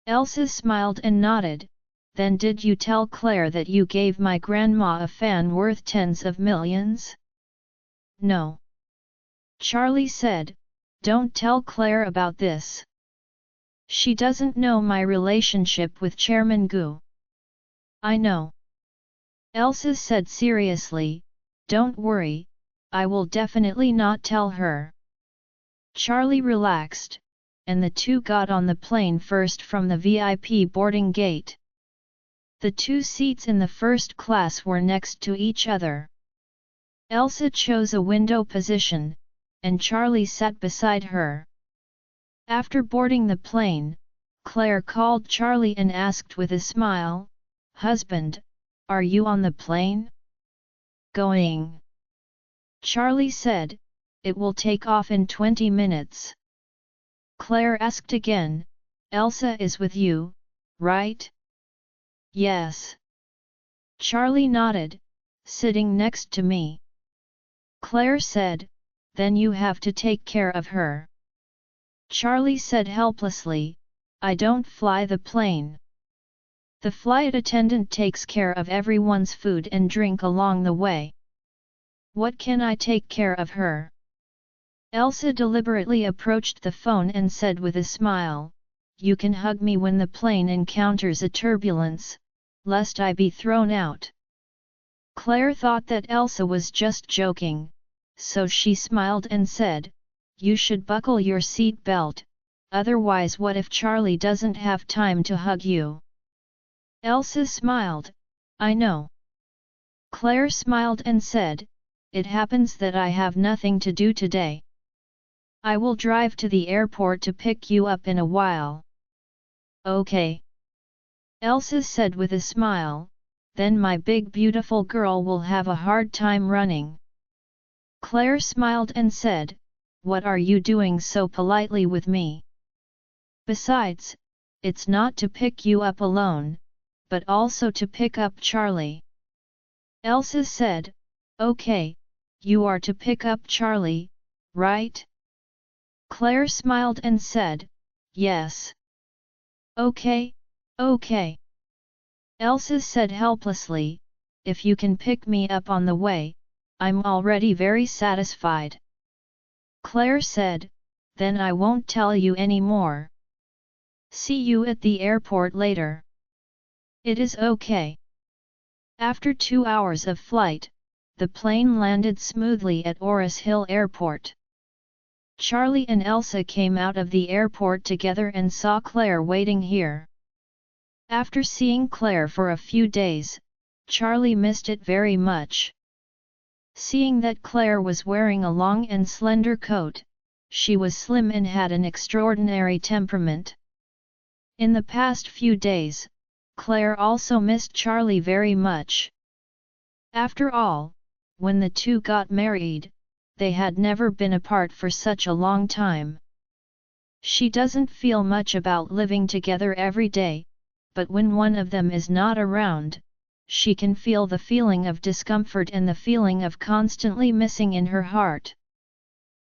Elsa smiled and nodded, "Then did you tell Claire that you gave my grandma a fan worth tens of millions?" "No." Charlie said, "Don't tell Claire about this." She doesn't know my relationship with Chairman Gu. I know. Elsa said seriously, don't worry, I will definitely not tell her. Charlie relaxed, and the two got on the plane first from the VIP boarding gate. The two seats in the first class were next to each other. Elsa chose a window position, and Charlie sat beside her. After boarding the plane, Claire called Charlie and asked with a smile, "Husband, are you on the plane?" "Going." Charlie said, "It will take off in 20 minutes. Claire asked again, "Elsa is with you, right?" "Yes." Charlie nodded, "Sitting next to me." Claire said, "Then you have to take care of her." Charlie said helplessly, "I don't fly the plane. The flight attendant takes care of everyone's food and drink along the way. What can I take care of her?" Elsa deliberately approached the phone and said with a smile, "You can hug me when the plane encounters a turbulence, lest I be thrown out." Claire thought that Elsa was just joking, so she smiled and said, "You should buckle your seat belt, otherwise what if Charlie doesn't have time to hug you?" Elsa smiled, "I know." Claire smiled and said, "It happens that I have nothing to do today. I will drive to the airport to pick you up in a while." "Okay." Elsa said with a smile, "Then my big beautiful girl will have a hard time running." Claire smiled and said, "What are you doing so politely with me? Besides, it's not to pick you up alone, but also to pick up Charlie." Elsa said, "Okay, you are to pick up Charlie, right?" Claire smiled and said, "Yes." "Okay, okay." Elsa said helplessly, "If you can pick me up on the way, I'm already very satisfied." Claire said, "Then I won't tell you any more. See you at the airport later." "It is okay." After 2 hours of flight, the plane landed smoothly at Oris Hill Airport. Charlie and Elsa came out of the airport together and saw Claire waiting here. After seeing Claire for a few days, Charlie missed it very much. Seeing that Claire was wearing a long and slender coat, she was slim and had an extraordinary temperament. In the past few days, Claire also missed Charlie very much. After all, when the two got married, they had never been apart for such a long time. She doesn't feel much about living together every day, but when one of them is not around, she can feel the feeling of discomfort and the feeling of constantly missing in her heart.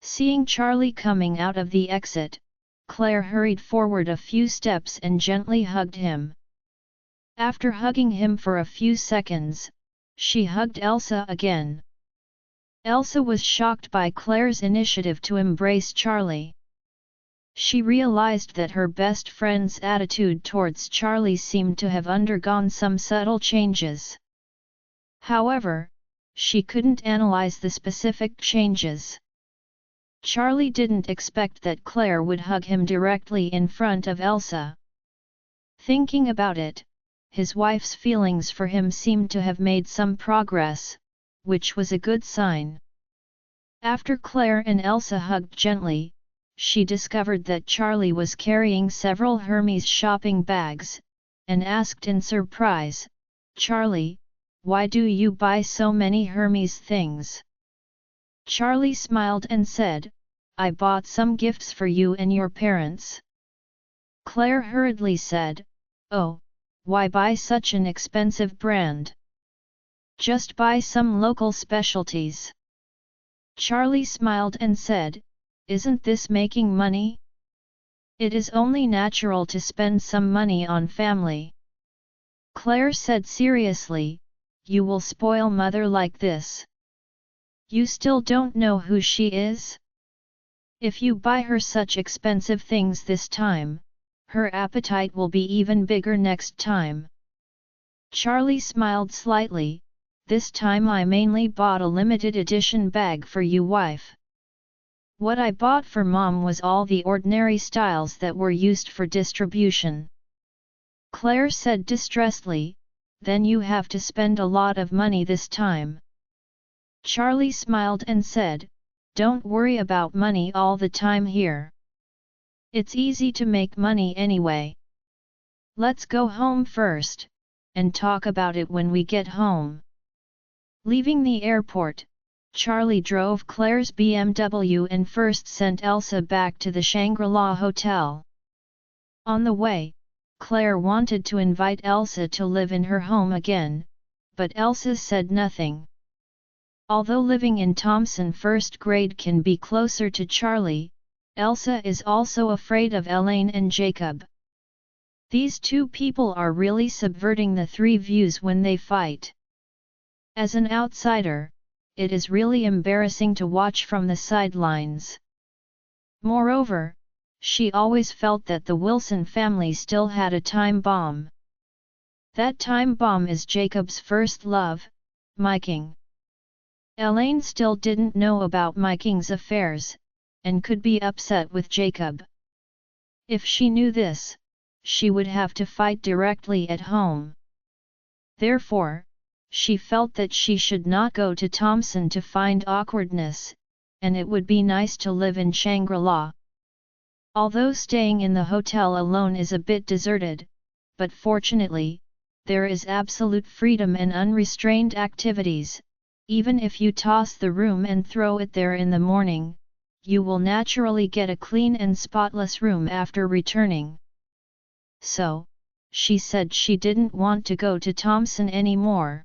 Seeing Charlie coming out of the exit, Claire hurried forward a few steps and gently hugged him. After hugging him for a few seconds, she hugged Elsa again. Elsa was shocked by Claire's initiative to embrace Charlie. She realized that her best friend's attitude towards Charlie seemed to have undergone some subtle changes. However, she couldn't analyze the specific changes. Charlie didn't expect that Claire would hug him directly in front of Elsa. Thinking about it, his wife's feelings for him seemed to have made some progress, which was a good sign. After Claire and Elsa hugged gently, she discovered that Charlie was carrying several Hermes shopping bags, and asked in surprise, "Charlie, why do you buy so many Hermes things?" Charlie smiled and said, "I bought some gifts for you and your parents." Claire hurriedly said, "Oh, why buy such an expensive brand? Just buy some local specialties." Charlie smiled and said, "Isn't this making money? It is only natural to spend some money on family." Claire said seriously, "You will spoil mother like this. You still don't know who she is? If you buy her such expensive things this time, her appetite will be even bigger next time. Charlie smiled slightly. This time I mainly bought a limited edition bag for you, wife. What I bought for mom was all the ordinary styles that were used for distribution. Claire said distressedly, then you have to spend a lot of money this time. Charlie smiled and said, don't worry about money all the time here. It's easy to make money anyway. Let's go home first, and talk about it when we get home. Leaving the airport, Charlie drove Claire's BMW and first sent Elsa back to the Shangri-La Hotel. On the way, Claire wanted to invite Elsa to live in her home again, but Elsa said nothing. Although living in Thompson first grade can be closer to Charlie, Elsa is also afraid of Elaine and Jacob. These two people are really subverting the three views when they fight. As an outsider, it is really embarrassing to watch from the sidelines. Moreover, she always felt that the Wilson family still had a time bomb. That time bomb is Jacob's first love, Miking. Elaine still didn't know about Miking's affairs, and could be upset with Jacob. If she knew this, she would have to fight directly at home. Therefore, she felt that she should not go to Thompson to find awkwardness, and it would be nice to live in Shangri-La. Although staying in the hotel alone is a bit deserted, but fortunately, there is absolute freedom and unrestrained activities. Even if you toss the room and throw it there in the morning, you will naturally get a clean and spotless room after returning. So, she said she didn't want to go to Thompson anymore.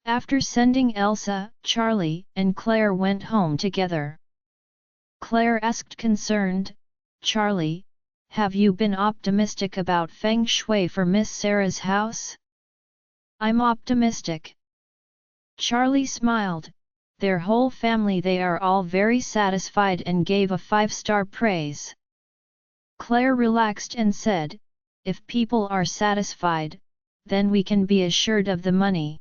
After sending Elsa, Charlie and Claire went home together. Claire asked concerned, Charlie, have you been optimistic about Feng Shui for Miss Sarah's house? I'm optimistic. Charlie smiled. Their whole family, they are all very satisfied and gave a 5-star praise. Claire relaxed and said, if people are satisfied, then we can be assured of the money.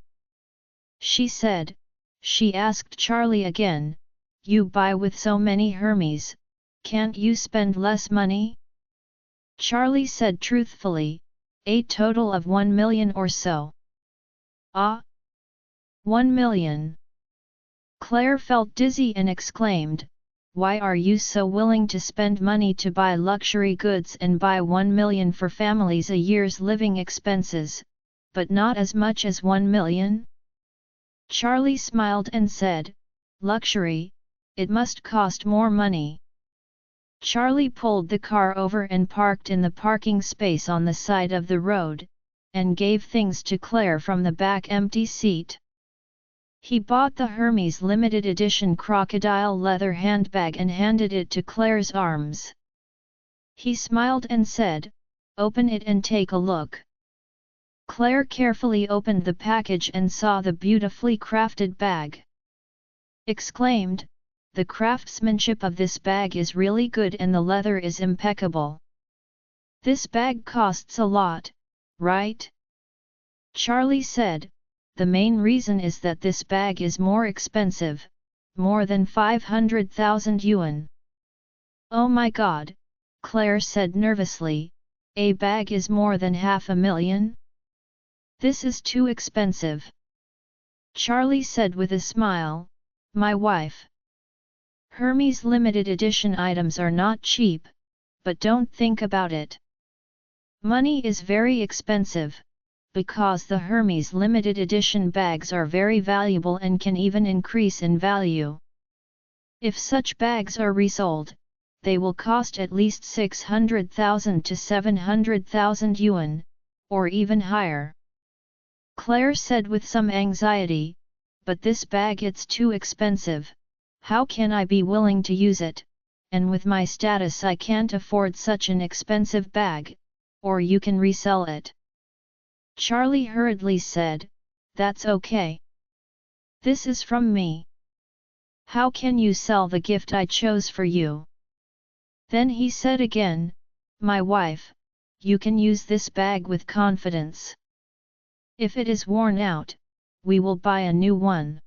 She said. She asked Charlie again, you buy with so many Hermes, can't you spend less money? Charlie said truthfully, a total of 1 million or so. Ah! 1 million. Claire felt dizzy and exclaimed, why are you so willing to spend money to buy luxury goods and buy 1 million for families a year's living expenses, but not as much as 1 million? Charlie smiled and said, luxury, it must cost more money. Charlie pulled the car over and parked in the parking space on the side of the road, and gave things to Claire from the back empty seat. He bought the Hermes limited edition crocodile leather handbag and handed it to Claire's arms. He smiled and said, open it and take a look. Claire carefully opened the package and saw the beautifully crafted bag. Exclaimed, the craftsmanship of this bag is really good and the leather is impeccable. This bag costs a lot, right? Charlie said, the main reason is that this bag is more expensive, more than 500,000 yuan. Oh my god, Claire said nervously, a bag is more than 500,000? This is too expensive. Charlie said with a smile, my wife. Hermes limited edition items are not cheap, but don't think about it. Money is very expensive, because the Hermes limited edition bags are very valuable and can even increase in value. If such bags are resold, they will cost at least 600,000 to 700,000 yuan, or even higher. Claire said with some anxiety, but this bag it's too expensive, how can I be willing to use it, and with my status I can't afford such an expensive bag, or you can resell it. Charlie hurriedly said, that's okay. This is from me. How can you sell the gift I chose for you? Then he said again, my wife, you can use this bag with confidence. If it is worn out, we will buy a new one.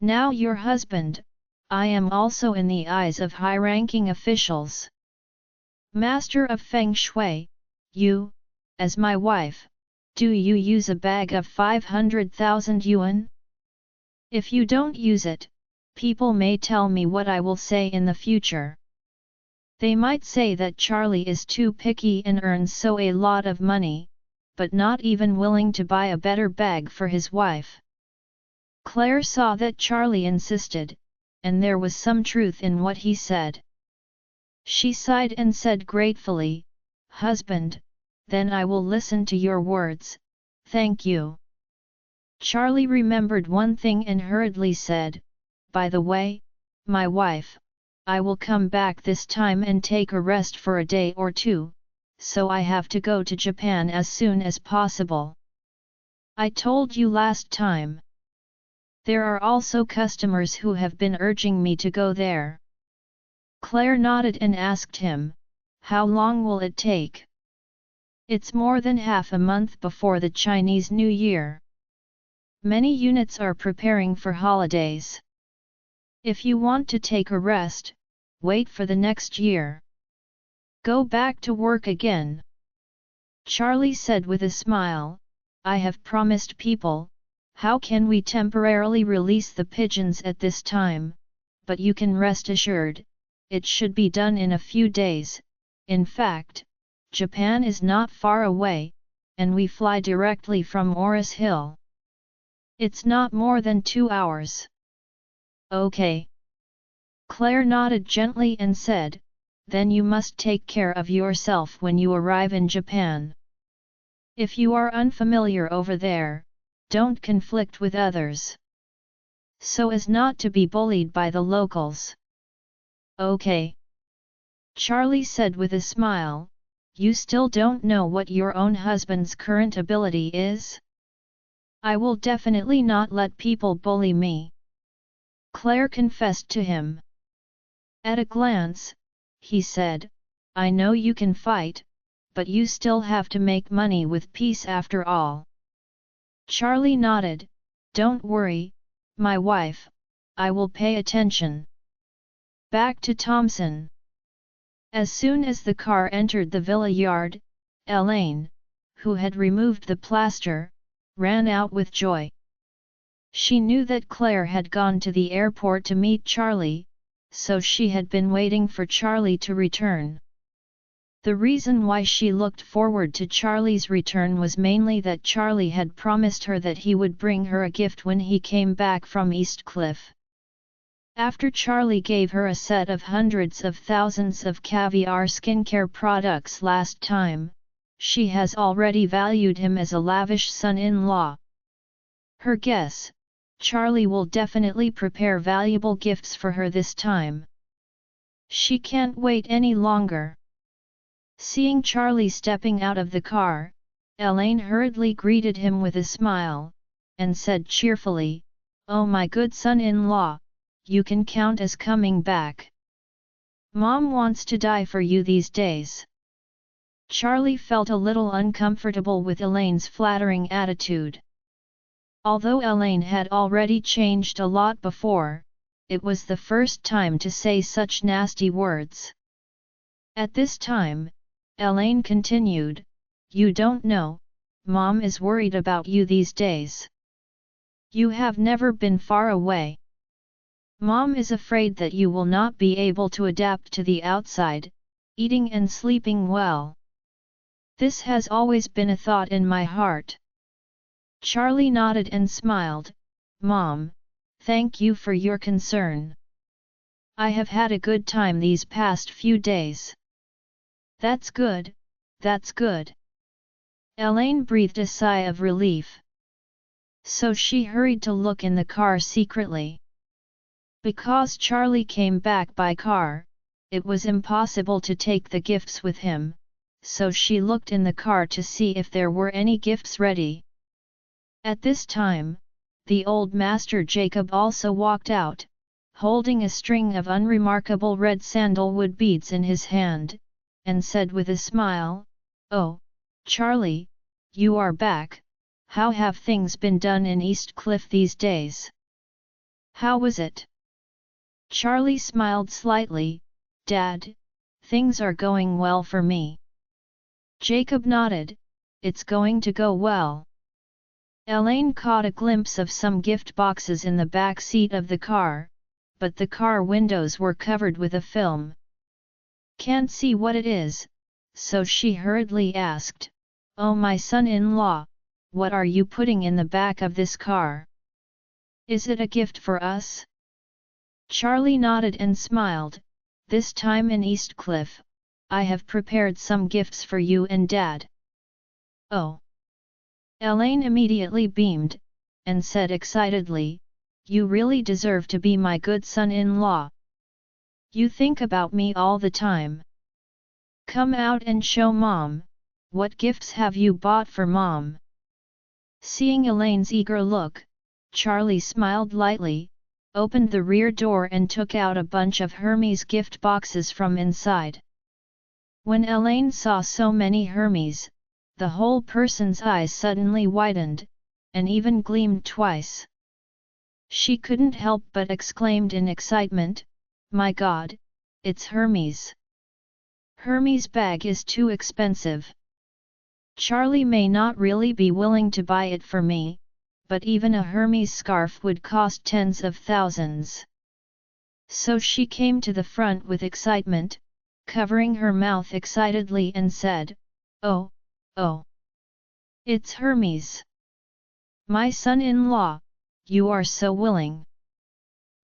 Now your husband, I am also in the eyes of high-ranking officials. Master of Feng Shui, you, as my wife, do you use a bag of 500,000 yuan? If you don't use it, people may tell me what I will say in the future. They might say that Charlie is too picky and earns so a lot of money, but not even willing to buy a better bag for his wife. Claire saw that Charlie insisted, and there was some truth in what he said. She sighed and said gratefully, "Husband, then I will listen to your words, thank you." Charlie remembered one thing and hurriedly said, "By the way, my wife, I will come back this time and take a rest for a day or two, so I have to go to Japan as soon as possible. I told you last time. There are also customers who have been urging me to go there." Claire nodded and asked him, "How long will it take?" "It's more than half a month before the Chinese New Year. Many units are preparing for holidays. If you want to take a rest, wait for the next year. Go back to work again." Charlie said with a smile, "I have promised people, how can we temporarily release the pigeons at this time, but you can rest assured, it should be done in a few days. In fact, Japan is not far away, and we fly directly from Oris Hill. It's not more than 2 hours." "Okay." Claire nodded gently and said, "Then you must take care of yourself when you arrive in Japan. If you are unfamiliar over there, don't conflict with others, so as not to be bullied by the locals." "Okay." Charlie said with a smile, "You still don't know what your own husband's current ability is?" "I will definitely not let people bully me," Claire confessed to him. At a glance, he said, "I know you can fight, but you still have to make money with peace after all." Charlie nodded, "Don't worry, my wife, I will pay attention." Back to Thompson. As soon as the car entered the villa yard, Elaine, who had removed the plaster, ran out with joy. She knew that Claire had gone to the airport to meet Charlie, so she had been waiting for Charlie to return. The reason why she looked forward to Charlie's return was mainly that Charlie had promised her that he would bring her a gift when he came back from Eastcliff. After Charlie gave her a set of hundreds of thousands of caviar skincare products last time, she has already valued him as a lavish son-in-law. Her guess, Charlie will definitely prepare valuable gifts for her this time. She can't wait any longer. Seeing Charlie stepping out of the car, Elaine hurriedly greeted him with a smile, and said cheerfully, "Oh my good son-in-law, you can count as coming back. Mom wants to die for you these days." Charlie felt a little uncomfortable with Elaine's flattering attitude. Although Elaine had already changed a lot before, it was the first time to say such nasty words. At this time, Elaine continued, "You don't know, Mom is worried about you these days. You have never been far away. Mom is afraid that you will not be able to adapt to the outside, eating and sleeping well. This has always been a thought in my heart." Charlie nodded and smiled, "Mom, thank you for your concern. I have had a good time these past few days." "That's good, that's good." Elaine breathed a sigh of relief. So she hurried to look in the car secretly. Because Charlie came back by car, it was impossible to take the gifts with him, so she looked in the car to see if there were any gifts ready. At this time, the old master Jacob also walked out, holding a string of unremarkable red sandalwood beads in his hand, and said with a smile, Oh, Charlie, you are back. How have things been done in East Cliff these days? How was it? Charlie smiled slightly. Dad, things are going well for me. Jacob nodded. It's going to go well. Elaine caught a glimpse of some gift boxes in the back seat of the car, but the car windows were covered with a film. Can't see what it is, so she hurriedly asked, "Oh, my son-in-law, what are you putting in the back of this car? Is it a gift for us?" Charlie nodded and smiled. "This time in East Cliff, I have prepared some gifts for you and Dad." "Oh!" Elaine immediately beamed, and said excitedly, "You really deserve to be my good son-in-law. You think about me all the time. Come out and show Mom, what gifts have you bought for Mom?" Seeing Elaine's eager look, Charlie smiled lightly, opened the rear door and took out a bunch of Hermes gift boxes from inside. When Elaine saw so many Hermes, the whole person's eyes suddenly widened, and even gleamed twice. She couldn't help but exclaimed in excitement, "My God, it's Hermes! Hermes' bag is too expensive. Charlie may not really be willing to buy it for me, but even a Hermes scarf would cost tens of thousands." So she came to the front with excitement, covering her mouth excitedly and said, "Oh, oh! It's Hermes! My son-in-law, you are so willing.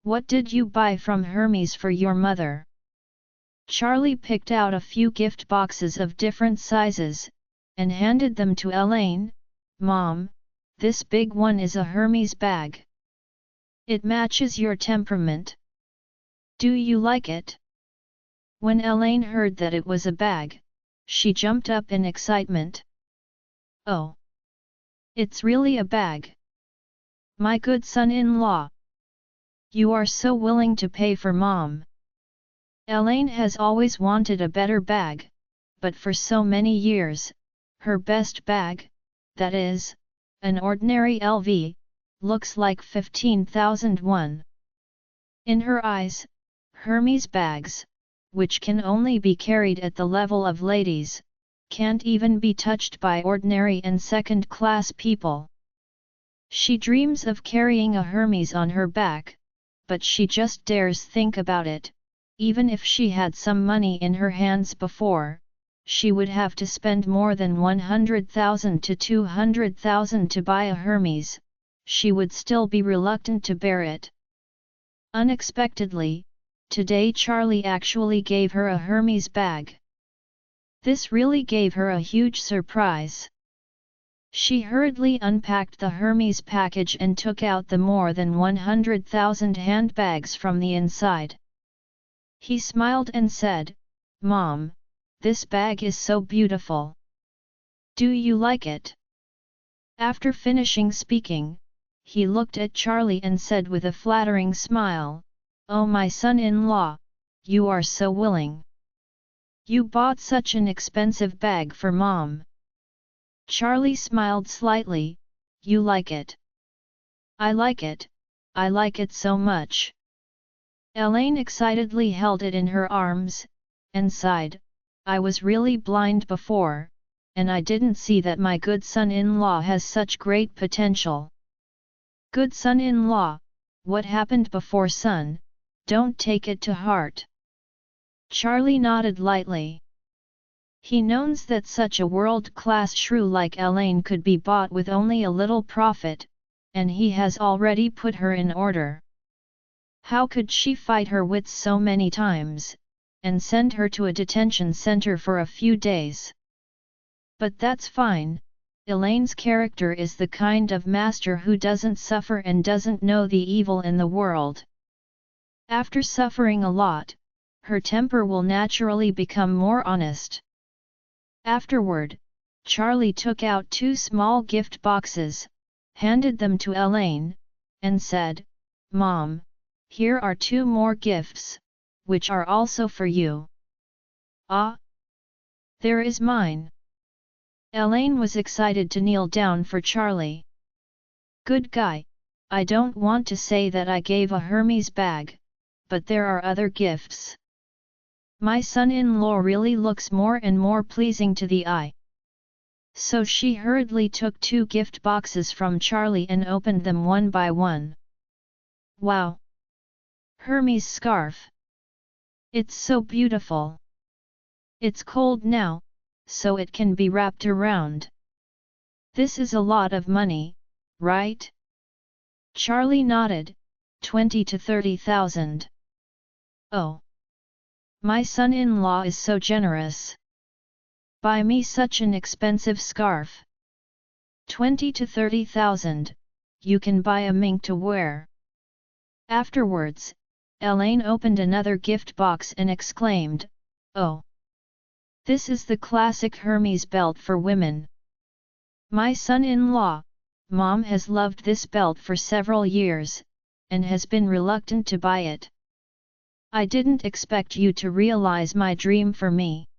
What did you buy from Hermes for your mother?" Charlie picked out a few gift boxes of different sizes, and handed them to Elaine. "Mom, this big one is a Hermes bag. It matches your temperament. Do you like it?" When Elaine heard that it was a bag, she jumped up in excitement. "Oh! It's really a bag! My good son-in-law! You are so willing to pay for Mom." Elaine has always wanted a better bag, but for so many years, her best bag, that is, an ordinary LV, looks like 15,001. In her eyes, Hermes bags, which can only be carried at the level of ladies, can't even be touched by ordinary and second-class people. She dreams of carrying a Hermes on her back, but she just dares think about it. Even if she had some money in her hands before, she would have to spend more than 100,000 to 200,000 to buy a Hermes. She would still be reluctant to bear it. Unexpectedly, today Charlie actually gave her a Hermes bag. This really gave her a huge surprise. She hurriedly unpacked the Hermes package and took out the more than 100,000 handbags from the inside. He smiled and said, "Mom, this bag is so beautiful. Do you like it?" After finishing speaking, he looked at Charlie and said with a flattering smile, "Oh, my son-in-law, you are so willing. You bought such an expensive bag for Mom." Charlie smiled slightly. "You like it?" I like it so much." Elaine excitedly held it in her arms, and sighed, "I was really blind before, and I didn't see that my good son-in-law has such great potential." "Good son-in-law, what happened before son, don't take it to heart." Charlie nodded lightly. He knows that such a world-class shrew like Elaine could be bought with only a little profit, and he has already put her in order. How could she fight her wits so many times, and send her to a detention center for a few days? But that's fine. Elaine's character is the kind of master who doesn't suffer and doesn't know the evil in the world. After suffering a lot, her temper will naturally become more honest. Afterward, Charlie took out 2 small gift boxes, handed them to Elaine, and said, "Mom, here are 2 more gifts, which are also for you." "Ah! There is mine." Elaine was excited to kneel down for Charlie. Good guy, I don't want to say that I gave a Hermes bag, but there are other gifts. My son-in-law really looks more and more pleasing to the eye. So she hurriedly took 2 gift boxes from Charlie and opened them one by one. Wow! Hermes scarf! It's so beautiful! It's cold now, so it can be wrapped around. This is a lot of money, right? Charlie nodded, 20 to 30,000. Oh! My son-in-law is so generous. Buy me such an expensive scarf. 20 to 30,000, you can buy a mink to wear. Afterwards, Elaine opened another gift box and exclaimed, oh! This is the classic Hermes belt for women. My son-in-law, Mom has loved this belt for several years, and has been reluctant to buy it. I didn't expect you to realize my dream for me.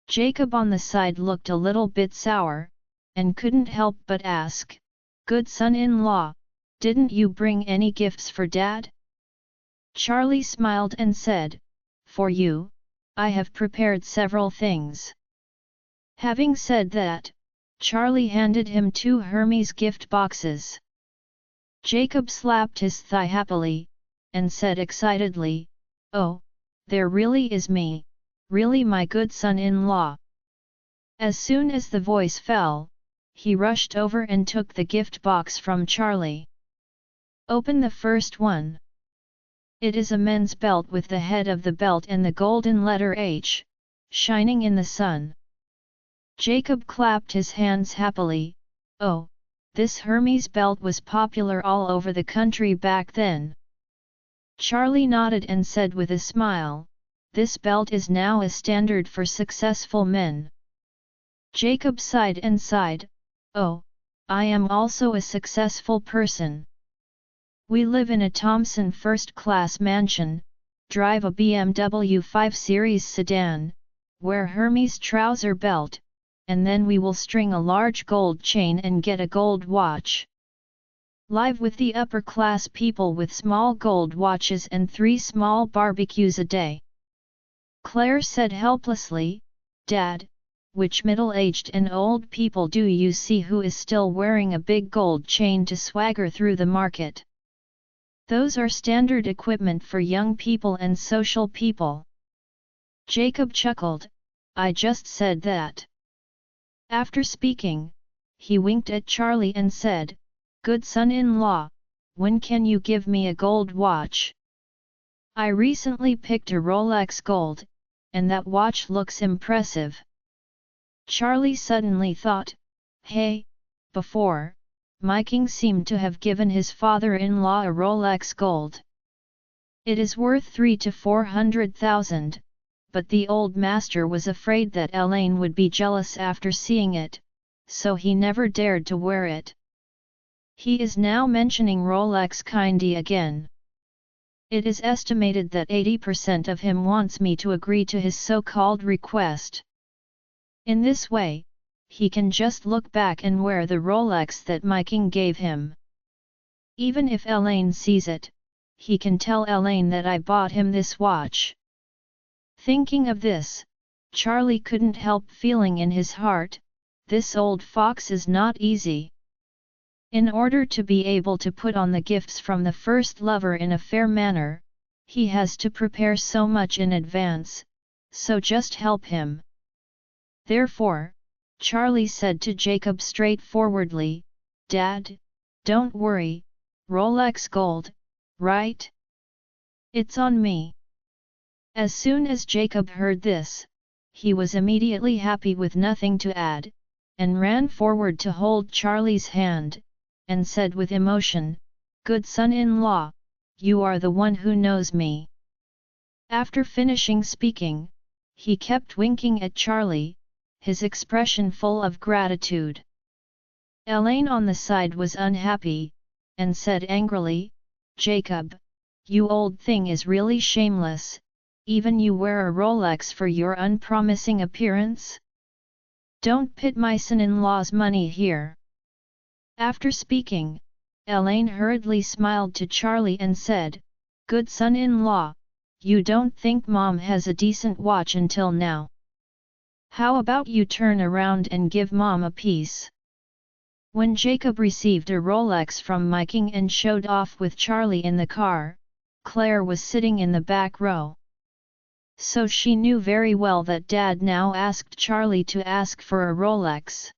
Jacob on the side looked a little bit sour, and couldn't help but ask, good son-in-law, didn't you bring any gifts for Dad? Charlie smiled and said, for you, I have prepared several things. Having said that, Charlie handed him 2 Hermes gift boxes. Jacob slapped his thigh happily, and said excitedly, oh, there really is me, really my good son-in-law. As soon as the voice fell, he rushed over and took the gift box from Charlie. Open the first one. It is a men's belt with the head of the belt and the golden letter H, shining in the sun. Jacob clapped his hands happily. Oh, this Hermes belt was popular all over the country back then. Charlie nodded and said with a smile, this belt is now a standard for successful men. Jacob sighed and sighed, oh, I am also a successful person. We live in a Thompson first-class mansion, drive a BMW 5 Series sedan, wear Hermes trouser belt, and then we will string a large gold chain and get a gold watch. Live with the upper-class people with small gold watches and 3 small barbecues a day. Claire said helplessly, Dad, which middle-aged and old people do you see who is still wearing a big gold chain to swagger through the market? Those are standard equipment for young people and social people. Jacob chuckled, I just said that. After speaking, he winked at Charlie and said, good son-in-law, when can you give me a gold watch? I recently picked a Rolex Gold, and that watch looks impressive. Charlie suddenly thought, hey, before, my king seemed to have given his father-in-law a Rolex Gold. It is worth 300,000 to 400,000, but the old master was afraid that Elaine would be jealous after seeing it, so he never dared to wear it. He is now mentioning Rolex kindy again. It is estimated that 80% of him wants me to agree to his so-called request. In this way, he can just look back and wear the Rolex that my king gave him. Even if Elaine sees it, he can tell Elaine that I bought him this watch. Thinking of this, Charlie couldn't help feeling in his heart, this old fox is not easy. In order to be able to put on the gifts from the first lover in a fair manner, he has to prepare so much in advance, so just help him. Therefore, Charlie said to Jacob straightforwardly, Dad, don't worry, Rolex Gold, right? It's on me. As soon as Jacob heard this, he was immediately happy with nothing to add, and ran forward to hold Charlie's hand, and said with emotion, good son-in-law, you are the one who knows me. After finishing speaking, he kept winking at Charlie, his expression full of gratitude. Elaine on the side was unhappy, and said angrily, Jacob, you old thing is really shameless, even you wear a Rolex for your unpromising appearance? Don't pit my son-in-law's money here. After speaking, Elaine hurriedly smiled to Charlie and said, Good son-in-law, you don't think Mom has a decent watch until now? How about you turn around and give Mom a piece? When Jacob received a Rolex from Miking and showed off with Charlie in the car, Claire was sitting in the back row. So she knew very well that Dad now asked Charlie to ask for a Rolex.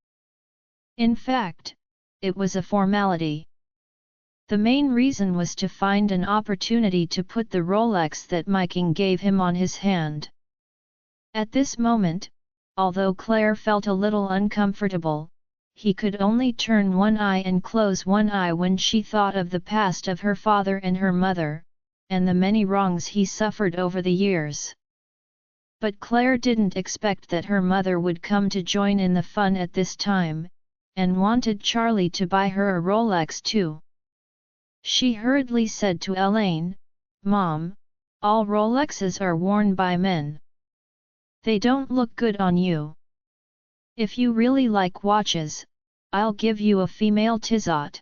In fact, it was a formality. The main reason was to find an opportunity to put the Rolex that Miking gave him on his hand. At this moment, although Claire felt a little uncomfortable, he could only turn one eye and close one eye when she thought of the past of her father and her mother, and the many wrongs he suffered over the years. But Claire didn't expect that her mother would come to join in the fun at this time, and wanted Charlie to buy her a Rolex too. She hurriedly said to Elaine, Mom, all Rolexes are worn by men. They don't look good on you. If you really like watches, I'll give you a female Tizot.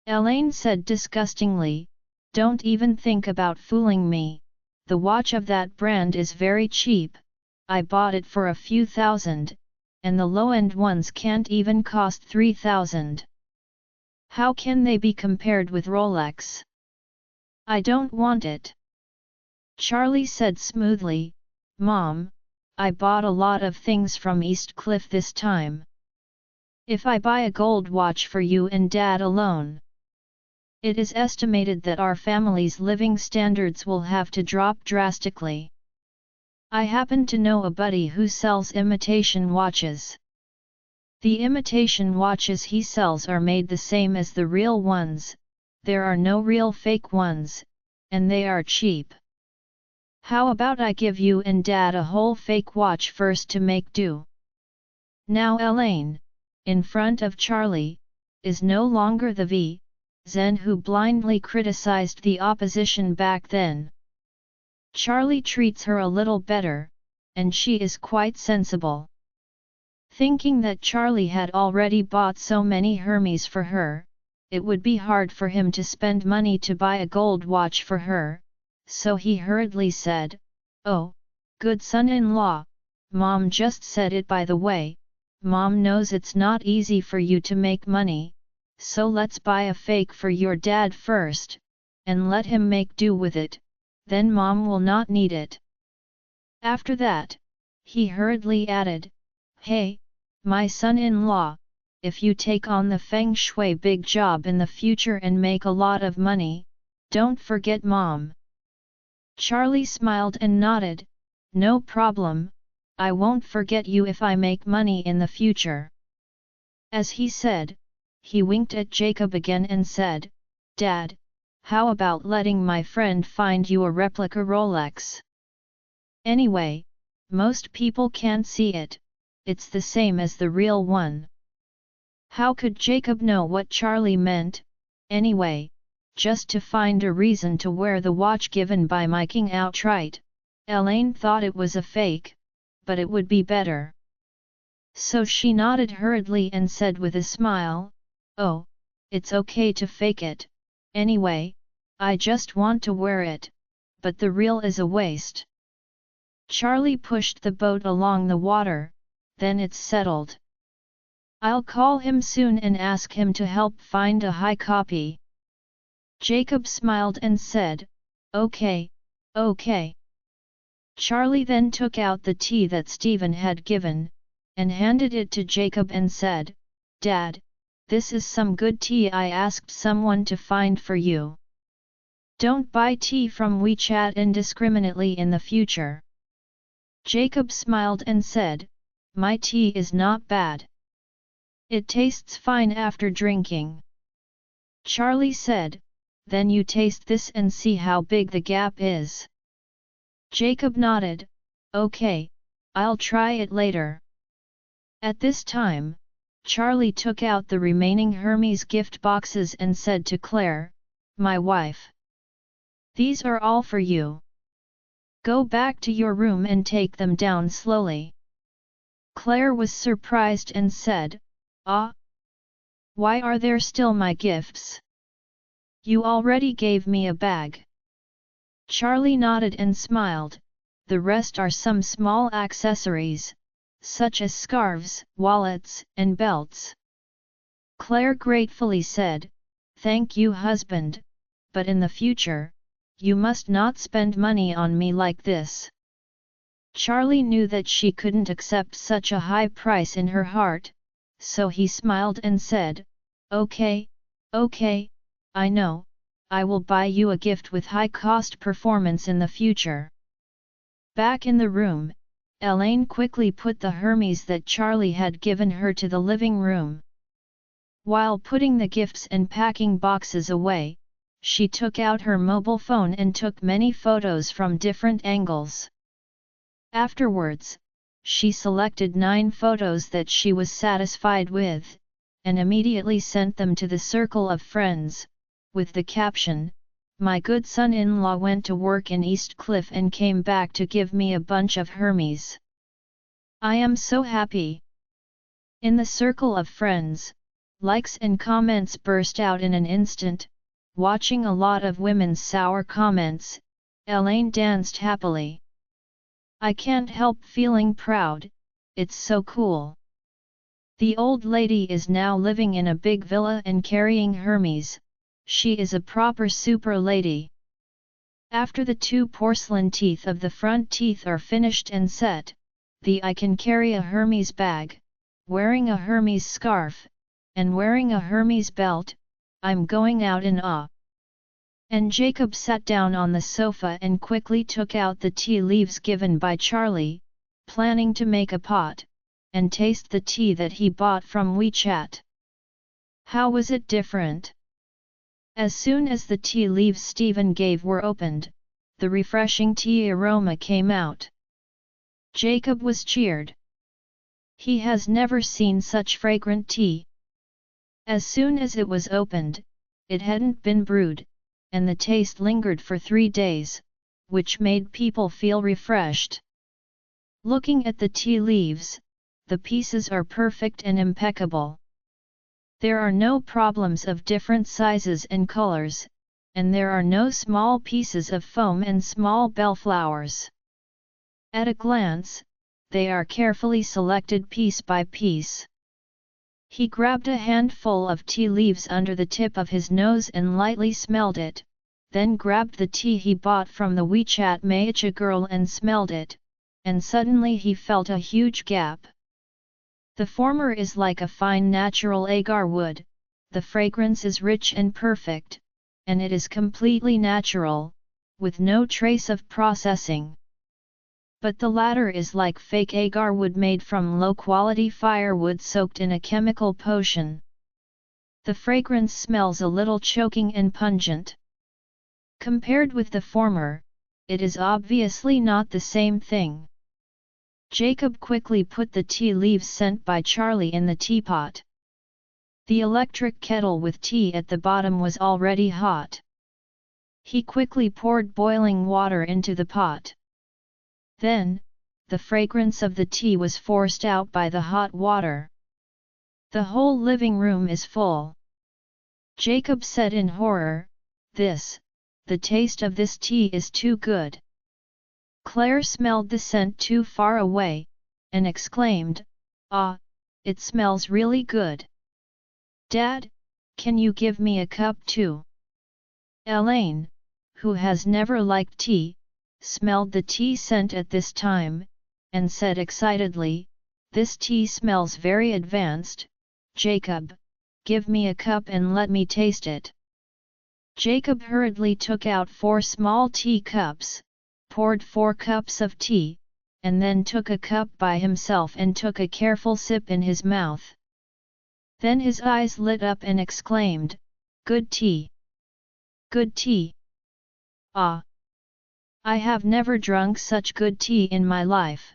Elaine said disgustingly, Don't even think about fooling me, the watch of that brand is very cheap, I bought it for a few thousand, and the low-end ones can't even cost 3,000. How can they be compared with Rolex? I don't want it. Charlie said smoothly, Mom, I bought a lot of things from East Cliff this time. If I buy a gold watch for you and Dad alone, it is estimated that our family's living standards will have to drop drastically. I happen to know a buddy who sells imitation watches. The imitation watches he sells are made the same as the real ones, there are no real fake ones, and they are cheap. How about I give you and Dad a whole fake watch first to make do? Now Elaine, in front of Charlie, is no longer the Zen who blindly criticized the opposition back then. Charlie treats her a little better, and she is quite sensible. Thinking that Charlie had already bought so many Hermes for her, it would be hard for him to spend money to buy a gold watch for her, so he hurriedly said, Oh, good son-in-law, Mom just said it by the way, Mom knows it's not easy for you to make money, so let's buy a fake for your dad first, and let him make do with it, then Mom will not need it. After that, he hurriedly added, Hey, my son-in-law, if you take on the feng shui big job in the future and make a lot of money, don't forget Mom. Charlie smiled and nodded, No problem, I won't forget you if I make money in the future. As he said, he winked at Jacob again and said, Dad, how about letting my friend find you a replica Rolex? Anyway, most people can't see it, it's the same as the real one. How could Jacob know what Charlie meant, anyway? Just to find a reason to wear the watch given by Miking outright, Elaine thought it was a fake, but it would be better. So she nodded hurriedly and said with a smile, Oh, it's okay to fake it, anyway, I just want to wear it, but the real is a waste. Charlie pushed the boat along the water, then it's settled. I'll call him soon and ask him to help find a high copy. Jacob smiled and said, Okay, okay. Charlie then took out the tea that Stephen had given, and handed it to Jacob and said, Dad, this is some good tea I asked someone to find for you. Don't buy tea from WeChat indiscriminately in the future. Jacob smiled and said, My tea is not bad. It tastes fine after drinking. Charlie said, Then you taste this and see how big the gap is. Jacob nodded, Okay, I'll try it later. At this time, Charlie took out the remaining Hermes gift boxes and said to Claire, My wife. These are all for you. Go back to your room and take them down slowly. Claire was surprised and said, "Ah, why are there still my gifts? You already gave me a bag." Charlie nodded and smiled. "The rest are some small accessories, such as scarves, wallets, and belts." Claire gratefully said, "Thank you, husband, but in the future, you must not spend money on me like this." Charlie knew that she couldn't accept such a high price in her heart, so he smiled and said, Okay, I know, I will buy you a gift with high-cost performance in the future." Back in the room, Elaine quickly put the Hermes that Charlie had given her to the living room. While putting the gifts and packing boxes away, she took out her mobile phone and took many photos from different angles. Afterwards, she selected 9 photos that she was satisfied with, and immediately sent them to the circle of friends, with the caption, "My good son-in-law went to work in East Cliff and came back to give me a bunch of Hermes. I am so happy." In the circle of friends, likes and comments burst out in an instant. Watching a lot of women's sour comments, Elaine danced happily. "I can't help feeling proud, it's so cool. The old lady is now living in a big villa and carrying Hermes, she is a proper super lady." After the 2 porcelain teeth of the front teeth are finished and set, I can carry a Hermes bag, wearing a Hermes scarf, and wearing a Hermes belt, I'm going out in awe. And Jacob sat down on the sofa and quickly took out the tea leaves given by Charlie, planning to make a pot, and taste the tea that he bought from WeChat. How was it different? As soon as the tea leaves Stephen gave were opened, the refreshing tea aroma came out. Jacob was cheered. He has never seen such fragrant tea. As soon as it was opened, it hadn't been brewed, and the taste lingered for 3 days, which made people feel refreshed. Looking at the tea leaves, the pieces are perfect and impeccable. There are no problems of different sizes and colors, and there are no small pieces of foam and small bellflowers. At a glance, they are carefully selected piece by piece. He grabbed a handful of tea leaves under the tip of his nose and lightly smelled it, then grabbed the tea he bought from the WeChat Matcha girl and smelled it, and suddenly he felt a huge gap. The former is like a fine natural agar wood, the fragrance is rich and perfect, and it is completely natural, with no trace of processing. But the latter is like fake agar wood made from low-quality firewood soaked in a chemical potion. The fragrance smells a little choking and pungent. Compared with the former, it is obviously not the same thing. Jacob quickly put the tea leaves sent by Charlie in the teapot. The electric kettle with tea at the bottom was already hot. He quickly poured boiling water into the pot. Then, the fragrance of the tea was forced out by the hot water. "The whole living room is full," Jacob said in horror. The taste of this tea is too good." Claire smelled the scent too far away, and exclaimed, "Ah, it smells really good. Dad, can you give me a cup too?" Elaine, who has never liked tea, smelled the tea scent at this time, and said excitedly, "This tea smells very advanced, Jacob, give me a cup and let me taste it." Jacob hurriedly took out 4 small tea cups, poured 4 cups of tea, and then took a cup by himself and took a careful sip in his mouth. Then his eyes lit up and exclaimed, "Good tea! Good tea! Ah! I have never drunk such good tea in my life."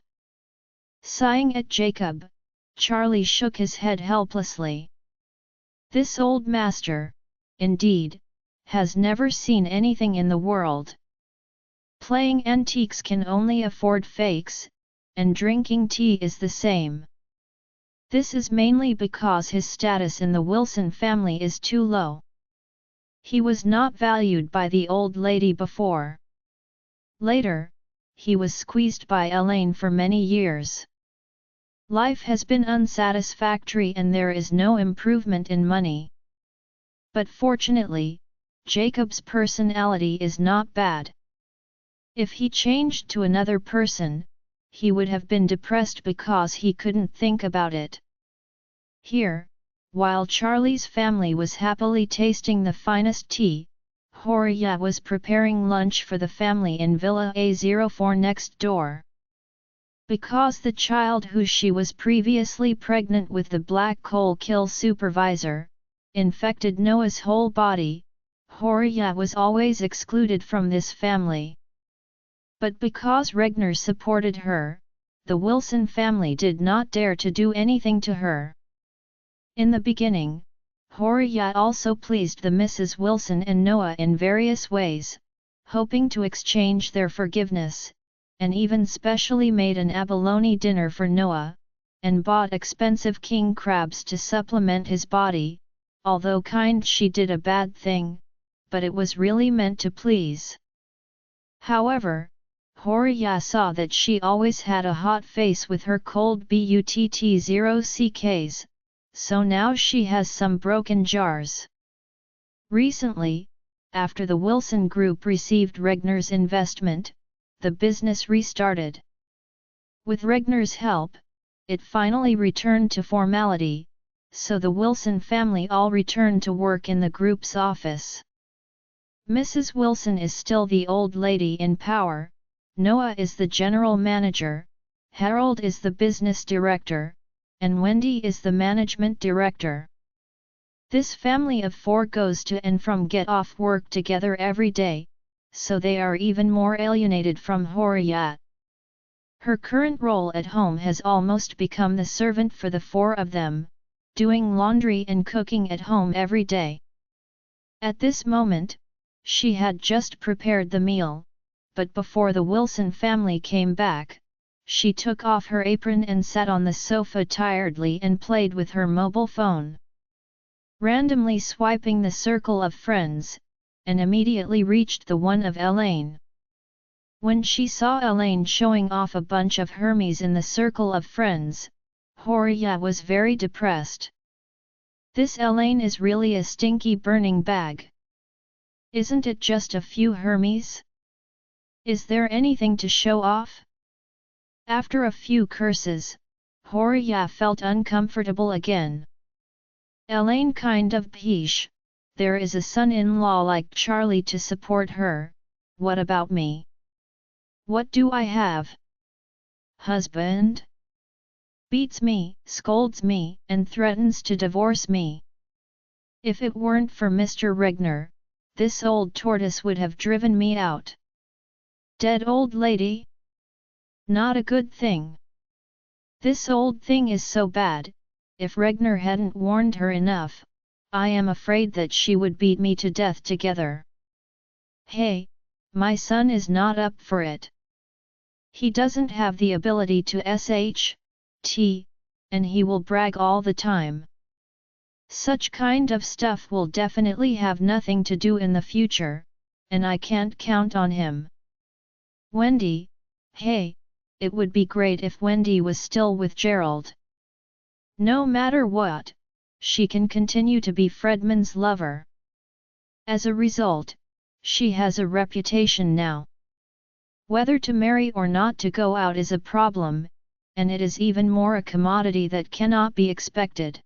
Sighing at Jacob, Charlie shook his head helplessly. This old master, indeed, has never seen anything in the world. Playing antiques can only afford fakes, and drinking tea is the same. This is mainly because his status in the Wilson family is too low. He was not valued by the old lady before. Later, he was squeezed by Elaine for many years. Life has been unsatisfactory and there is no improvement in money. But fortunately, Jacob's personality is not bad. If he changed to another person, he would have been depressed because he couldn't think about it. Here, while Charlie's family was happily tasting the finest tea, Horia was preparing lunch for the family in Villa A04 next door. Because the child who she was previously pregnant with the black coal kill supervisor, infected Noah's whole body, Horia was always excluded from this family. But because Regner supported her, the Wilson family did not dare to do anything to her. In the beginning, Horia also pleased the Mrs. Wilson and Noah in various ways, hoping to exchange their forgiveness, and even specially made an abalone dinner for Noah, and bought expensive king crabs to supplement his body, although she did a bad thing, but it was really meant to please. However, Horia saw that she always had a hot face with her cold butt-0ck's, so now she has some broken jars. Recently, after the Wilson Group received Regner's investment, the business restarted. With Regner's help, it finally returned to formality, so the Wilson family all returned to work in the group's office. Mrs. Wilson is still the old lady in power, Noah is the general manager, Harold is the business director, and Wendy is the management director. This family of four goes to and from get off work together every day, so they are even more alienated from Horia. Her current role at home has almost become the servant for the four of them, doing laundry and cooking at home every day. At this moment, she had just prepared the meal, but before the Wilson family came back, she took off her apron and sat on the sofa tiredly and played with her mobile phone. Randomly swiping the circle of friends, and immediately reached the one of Elaine. When she saw Elaine showing off a bunch of Hermes in the circle of friends, Horia was very depressed. This Elaine is really a stinky burning bag. Isn't it just a few Hermes? Is there anything to show off? After a few curses, Horia felt uncomfortable again. Elaine kind of peesh, there is a son-in-law like Charlie to support her, what about me? What do I have? Husband? Beats me, scolds me, and threatens to divorce me. If it weren't for Mr. Regner, this old tortoise would have driven me out. Dead old lady? Not a good thing. This old thing is so bad, if Regner hadn't warned her enough, I am afraid that she would beat me to death together. Hey, my son is not up for it. He doesn't have the ability to SHT, and he will brag all the time. Such kind of stuff will definitely have nothing to do in the future, and I can't count on him. Wendy, hey, it would be great if Wendy was still with Gerald. No matter what, she can continue to be Fredman's lover. As a result, she has a reputation now. Whether to marry or not to go out is a problem, and it is even more a commodity that cannot be expected.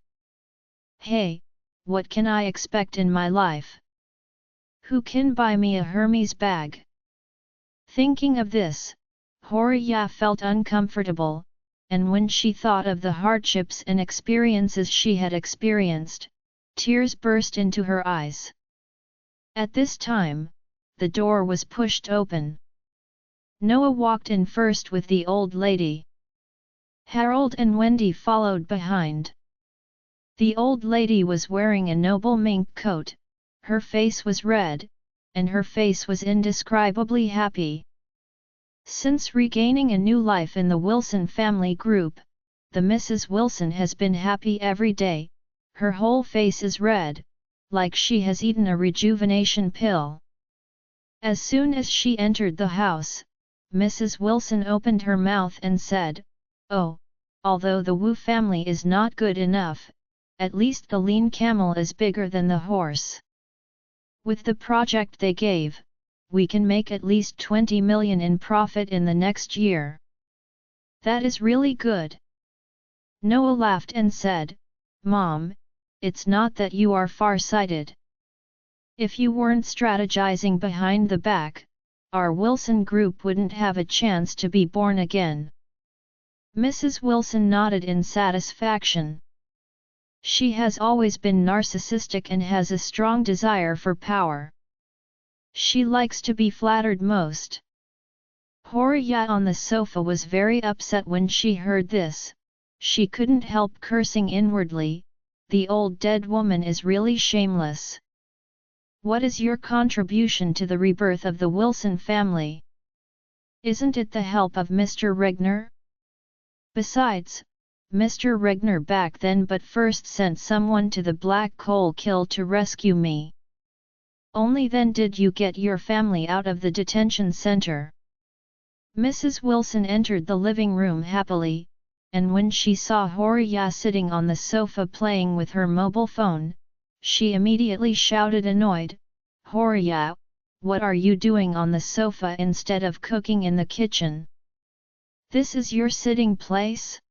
Hey, what can I expect in my life? Who can buy me a Hermes bag? Thinking of this, Horia felt uncomfortable, and when she thought of the hardships and experiences she had experienced, tears burst into her eyes. At this time, the door was pushed open. Noah walked in first with the old lady. Harold and Wendy followed behind. The old lady was wearing a noble mink coat, her face was red, and her face was indescribably happy. Since regaining a new life in the Wilson family group, the Mrs. Wilson has been happy every day, her whole face is red, like she has eaten a rejuvenation pill. As soon as she entered the house, Mrs. Wilson opened her mouth and said, "Oh, although the Wu family is not good enough, at least the lean camel is bigger than the horse. With the project they gave, we can make at least 20 million in profit in the next year. That is really good." Noah laughed and said, "Mom, it's not that you are far-sighted. If you weren't strategizing behind the back, our Wilson group wouldn't have a chance to be born again." Mrs. Wilson nodded in satisfaction. She has always been narcissistic and has a strong desire for power. She likes to be flattered most. Horia on the sofa was very upset when she heard this. She couldn't help cursing inwardly, the old dead woman is really shameless. What is your contribution to the rebirth of the Wilson family? Isn't it the help of Mr. Regner? Besides, Mr. Regner back then but first sent someone to the Black Coal Kill to rescue me. Only then did you get your family out of the detention center." Mrs. Wilson entered the living room happily, and when she saw Horia sitting on the sofa playing with her mobile phone, she immediately shouted annoyed, "Horia, what are you doing on the sofa instead of cooking in the kitchen? This is your sitting place?"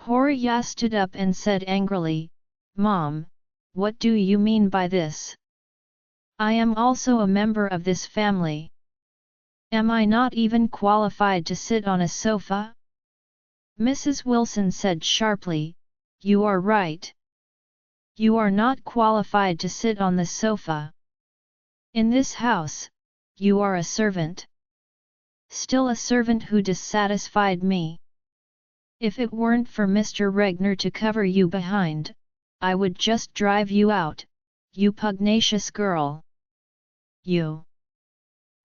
Horia stood up and said angrily, "Mom, what do you mean by this? I am also a member of this family. Am I not even qualified to sit on a sofa?" Mrs. Wilson said sharply, "You are right. You are not qualified to sit on the sofa. In this house, you are a servant. Still a servant who dissatisfied me. If it weren't for Mr. Regner to cover you behind, I would just drive you out, you pugnacious girl. You."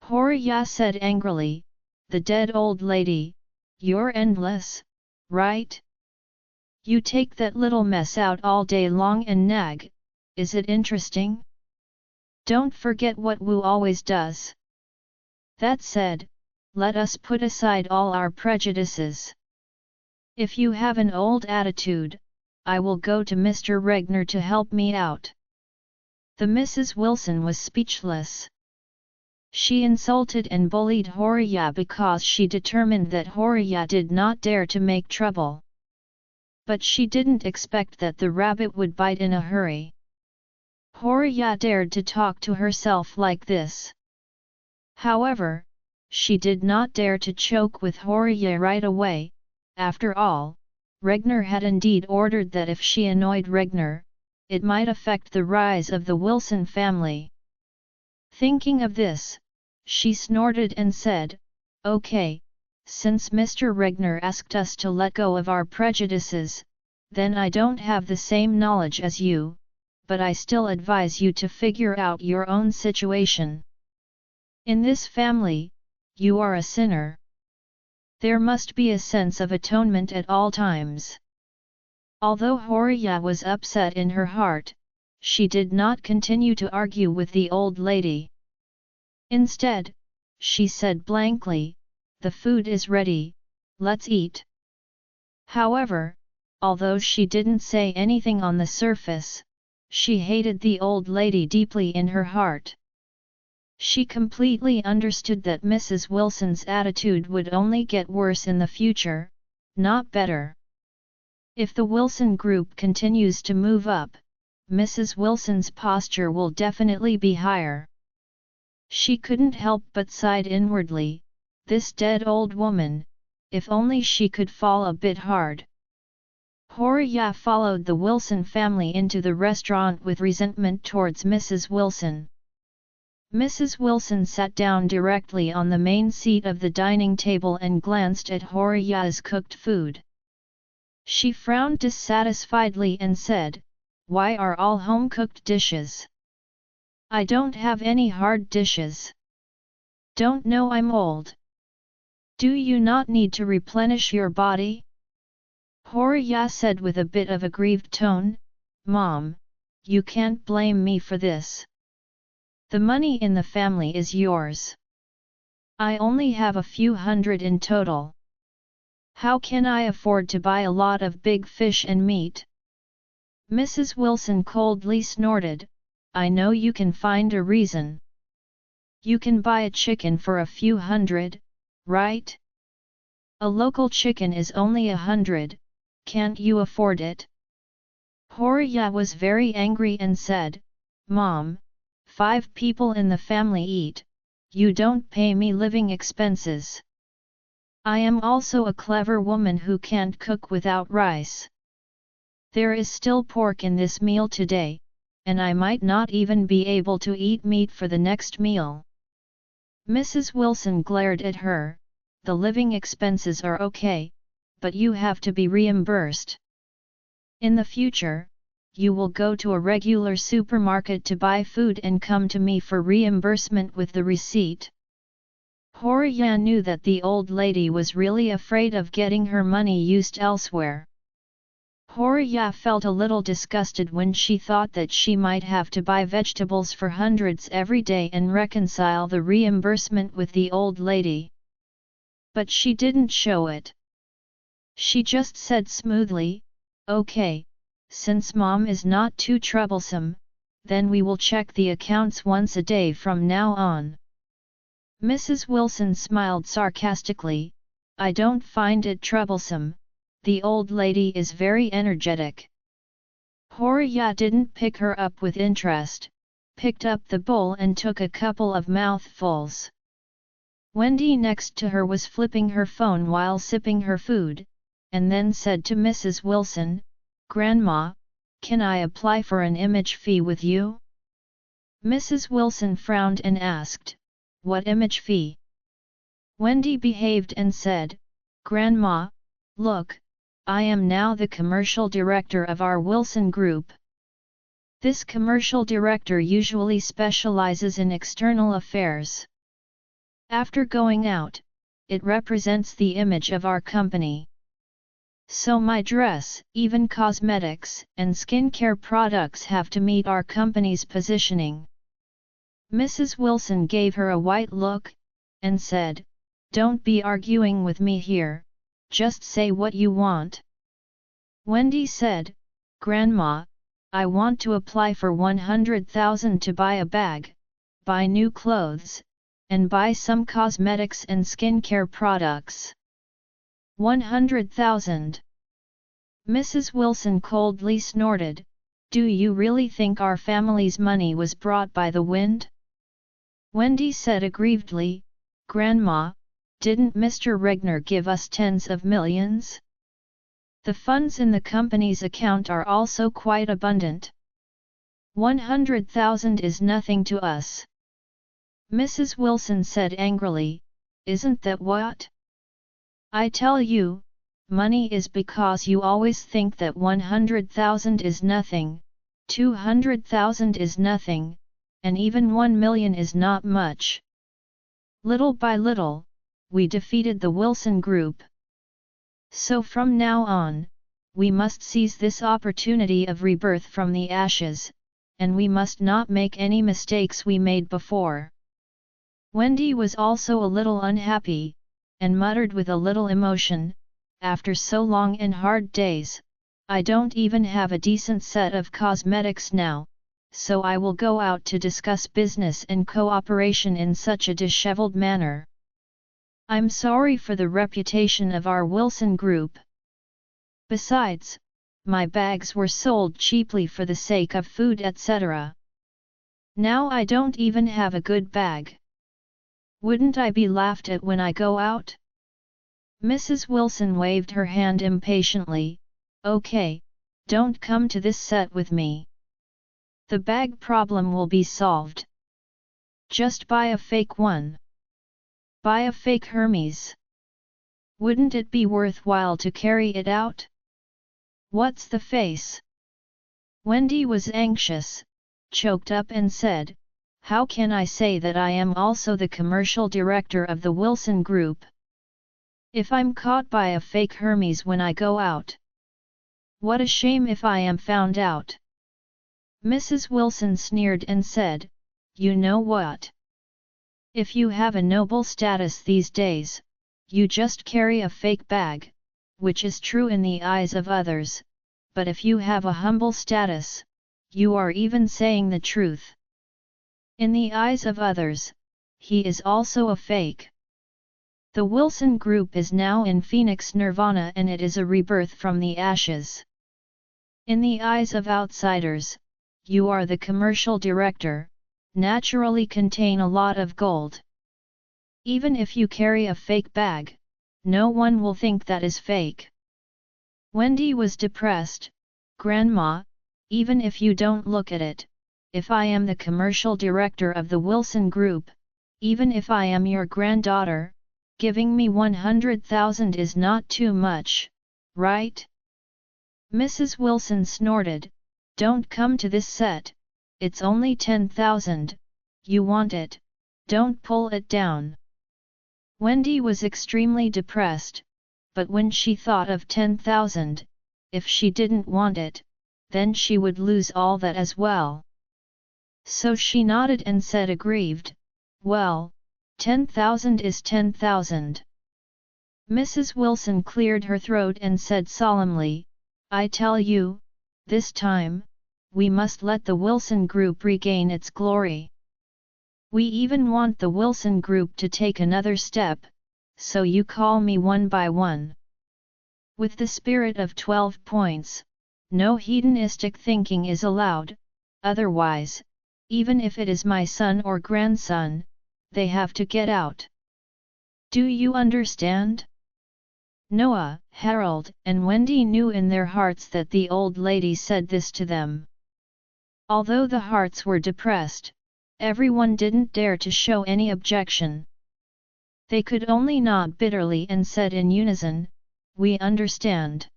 Horia said angrily, "The dead old lady, you're endless, right? You take that little mess out all day long and nag, is it interesting? Don't forget what Wu always does. That said, let us put aside all our prejudices. If you have an old attitude, I will go to Mr. Regner to help me out." The Mrs. Wilson was speechless. She insulted and bullied Horia because she determined that Horia did not dare to make trouble. But she didn't expect that the rabbit would bite in a hurry. Horia dared to talk to herself like this. However, she did not dare to choke with Horia right away. After all, Regner had indeed ordered that if she annoyed Regner, it might affect the rise of the Wilson family. Thinking of this, she snorted and said, "Okay, since Mr. Regner asked us to let go of our prejudices, then I don't have the same knowledge as you, but I still advise you to figure out your own situation. In this family, you are a sinner. There must be a sense of atonement at all times." Although Horia was upset in her heart, she did not continue to argue with the old lady. Instead, she said blankly, "The food is ready, let's eat." However, although she didn't say anything on the surface, she hated the old lady deeply in her heart. She completely understood that Mrs. Wilson's attitude would only get worse in the future, not better. If the Wilson group continues to move up, Mrs. Wilson's posture will definitely be higher. She couldn't help but sighed inwardly, this dead old woman, if only she could fall a bit hard. Horia followed the Wilson family into the restaurant with resentment towards Mrs. Wilson. Mrs. Wilson sat down directly on the main seat of the dining table and glanced at Horia's cooked food. She frowned dissatisfiedly and said, "Why are all home-cooked dishes? I don't have any hard dishes. Don't know I'm old. Do you not need to replenish your body?" Horia said with a bit of a grieved tone. Mom, you can't blame me for this. The money in the family is yours. I only have a few hundred in total. How can I afford to buy a lot of big fish and meat? Mrs. Wilson coldly snorted. I know you can find a reason. You can buy a chicken for a few hundred, right? A local chicken is only 100, can't you afford it? Horia was very angry and said, Mom, 5 people in the family eat, you don't pay me living expenses. I am also a clever woman who can't cook without rice. There is still pork in this meal today, and I might not even be able to eat meat for the next meal. Mrs. Wilson glared at her. The living expenses are okay, but you have to be reimbursed. In the future, you will go to a regular supermarket to buy food and come to me for reimbursement with the receipt. Horia knew that the old lady was really afraid of getting her money used elsewhere. Horia felt a little disgusted when she thought that she might have to buy vegetables for hundreds every day and reconcile the reimbursement with the old lady. But she didn't show it. She just said smoothly, Okay, since Mom is not too troublesome, then we will check the accounts once a day from now on. Mrs. Wilson smiled sarcastically. I don't find it troublesome. The old lady is very energetic. Horia didn't pick her up with interest, picked up the bowl and took a couple of mouthfuls. Wendy next to her was flipping her phone while sipping her food, and then said to Mrs. Wilson, Grandma, can I apply for an image fee with you? Mrs. Wilson frowned and asked, What image fee? Wendy behaved and said, Grandma, look, I am now the commercial director of our Wilson Group. This commercial director usually specializes in external affairs. After going out, it represents the image of our company. So my dress, even cosmetics and skincare products have to meet our company's positioning. Mrs. Wilson gave her a white look, and said, Don't be arguing with me here, just say what you want. Wendy said, Grandma, I want to apply for 100,000 to buy a bag, buy new clothes, and buy some cosmetics and skincare products. 100,000. Mrs. Wilson coldly snorted, Do you really think our family's money was brought by the wind? Wendy said aggrievedly, Grandma, didn't Mr. Regner give us tens of millions? The funds in the company's account are also quite abundant. 100,000 is nothing to us. Mrs. Wilson said angrily, Isn't that what? I tell you, money is because you always think that 100,000 is nothing, 200,000 is nothing, and even 1 million is not much. Little by little, we defeated the Wilson Group. So from now on, we must seize this opportunity of rebirth from the ashes, and we must not make any mistakes we made before. Wendy was also a little unhappy, and muttered with a little emotion, After so long and hard days, I don't even have a decent set of cosmetics now, so I will go out to discuss business and cooperation in such a disheveled manner. I'm sorry for the reputation of our Wilson Group. Besides, my bags were sold cheaply for the sake of food etc. Now I don't even have a good bag. Wouldn't I be laughed at when I go out? Mrs. Wilson waved her hand impatiently, Okay, don't come to this set with me. The bag problem will be solved. Just buy a fake one. Buy a fake Hermes. Wouldn't it be worthwhile to carry it out? What's the face? Wendy was anxious, choked up and said, How can I say that I am also the commercial director of the Wilson Group? If I'm caught by a fake Hermes when I go out, What a shame if I am found out." Mrs. Wilson sneered and said, "You know what? If you have a noble status these days, you just carry a fake bag, which is true in the eyes of others, but if you have a humble status, you are even saying the truth. In the eyes of others, he is also a fake." The Wilson Group is now in Phoenix Nirvana, and it is a rebirth from the ashes. In the eyes of outsiders, you are the commercial director, naturally contain a lot of gold. Even if you carry a fake bag, no one will think that is fake. Wendy was depressed. "Grandma, even if you don't look at it, if I am the commercial director of the Wilson Group, even if I am your granddaughter, giving me 100,000 is not too much, right?" Mrs. Wilson snorted, "Don't come to this set, it's only 10,000, you want it, don't pull it down." Wendy was extremely depressed, but when she thought of 10,000, if she didn't want it, then she would lose all that as well. So she nodded and said aggrieved, "Well, 10,000 is 10,000. Mrs. Wilson cleared her throat and said solemnly, "I tell you, this time, we must let the Wilson Group regain its glory. We even want the Wilson Group to take another step, so you call me one by one." With the spirit of 12 points, no hedonistic thinking is allowed, otherwise, even if it is my son or grandson, they have to get out. Do you understand? Noah, Harold, and Wendy knew in their hearts that the old lady said this to them. Although the hearts were depressed, everyone didn't dare to show any objection. They could only nod bitterly and said in unison, "We understand."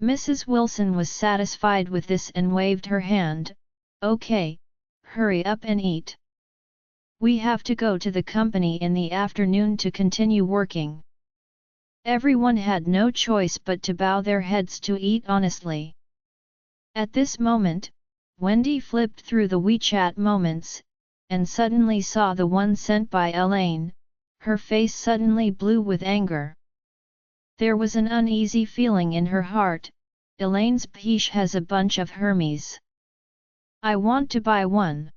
Mrs. Wilson was satisfied with this and waved her hand, "Okay, hurry up and eat. We have to go to the company in the afternoon to continue working." Everyone had no choice but to bow their heads to eat honestly. At this moment, Wendy flipped through the WeChat moments, and suddenly saw the one sent by Elaine. Her face suddenly blew with anger. There was an uneasy feeling in her heart. Elaine's piche has a bunch of Hermes. I want to buy one.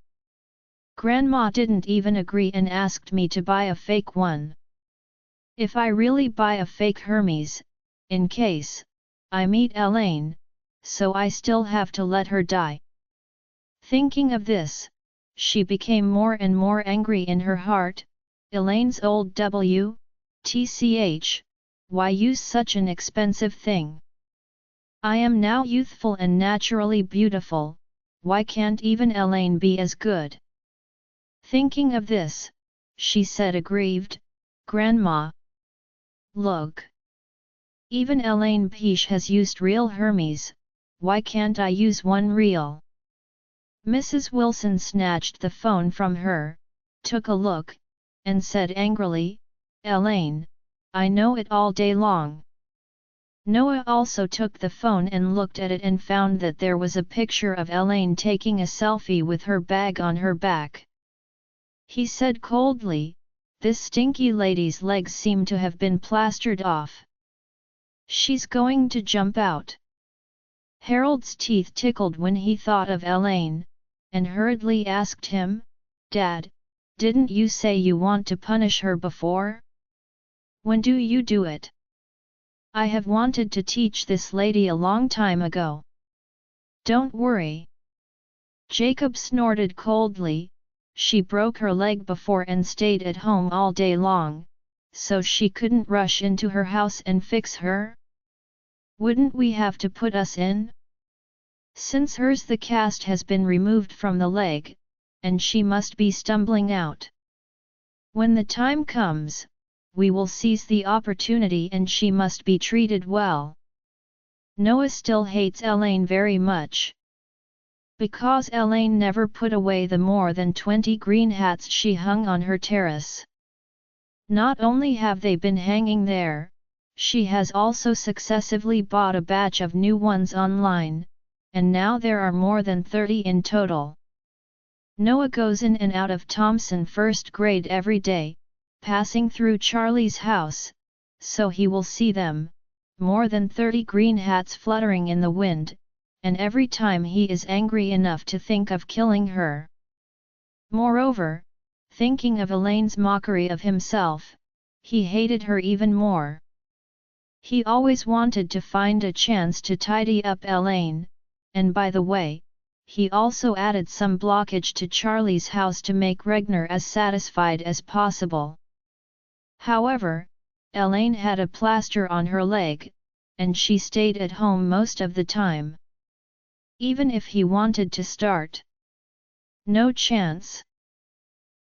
Grandma didn't even agree and asked me to buy a fake one. If I really buy a fake Hermes, in case I meet Elaine, so I still have to let her die. Thinking of this, she became more and more angry in her heart. Elaine's old WTCH, why use such an expensive thing? I am now youthful and naturally beautiful, why can't even Elaine be as good? Thinking of this, she said aggrieved, "Grandma, look. Even Elaine Piche has used real Hermes, why can't I use one real?" Mrs. Wilson snatched the phone from her, took a look, and said angrily, "Elaine, I know it all day long." Noah also took the phone and looked at it and found that there was a picture of Elaine taking a selfie with her bag on her back. He said coldly, "This stinky lady's legs seem to have been plastered off. She's going to jump out." Harold's teeth tickled when he thought of Elaine, and hurriedly asked him, "Dad, didn't you say you want to punish her before? When do you do it? I have wanted to teach this lady a long time ago." "Don't worry." Jacob snorted coldly, "She broke her leg before and stayed at home all day long, so she couldn't rush into her house and fix her? Wouldn't we have to put us in? Since hers the cast has been removed from the leg, and she must be stumbling out. When the time comes, we will seize the opportunity and she must be treated well." Noah still hates Elaine very much. Because Elaine never put away the more than 20 green hats she hung on her terrace. Not only have they been hanging there, She has also successively bought a batch of new ones online, and now there are more than 30 in total. Noah goes in and out of Thompson first grade every day, passing through Charlie's house, so he will see them, more than 30 green hats fluttering in the wind, and every time he is angry enough to think of killing her. Moreover, thinking of Elaine's mockery of himself, he hated her even more. He always wanted to find a chance to tidy up Elaine, and by the way, he also added some blockage to Charlie's house to make Regner as satisfied as possible. However, Elaine had a plaster on her leg, and she stayed at home most of the time. Even if he wanted to start, no chance.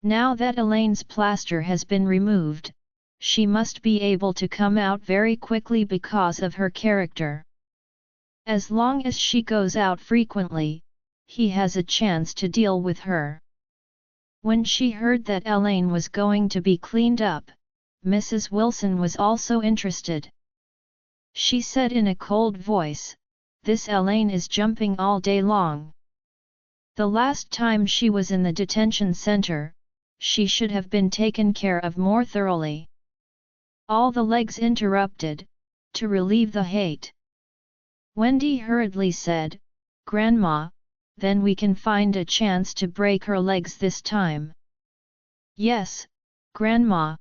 Now that Elaine's plaster has been removed, she must be able to come out very quickly because of her character. As long as she goes out frequently, he has a chance to deal with her. When she heard that Elaine was going to be cleaned up, Mrs. Wilson was also interested. She said in a cold voice, "This Elaine is jumping all day long. The last time she was in the detention center, she should have been taken care of more thoroughly." All the legs interrupted, to relieve the hate. Wendy hurriedly said, "Grandma, then we can find a chance to break her legs this time." "Yes, Grandma."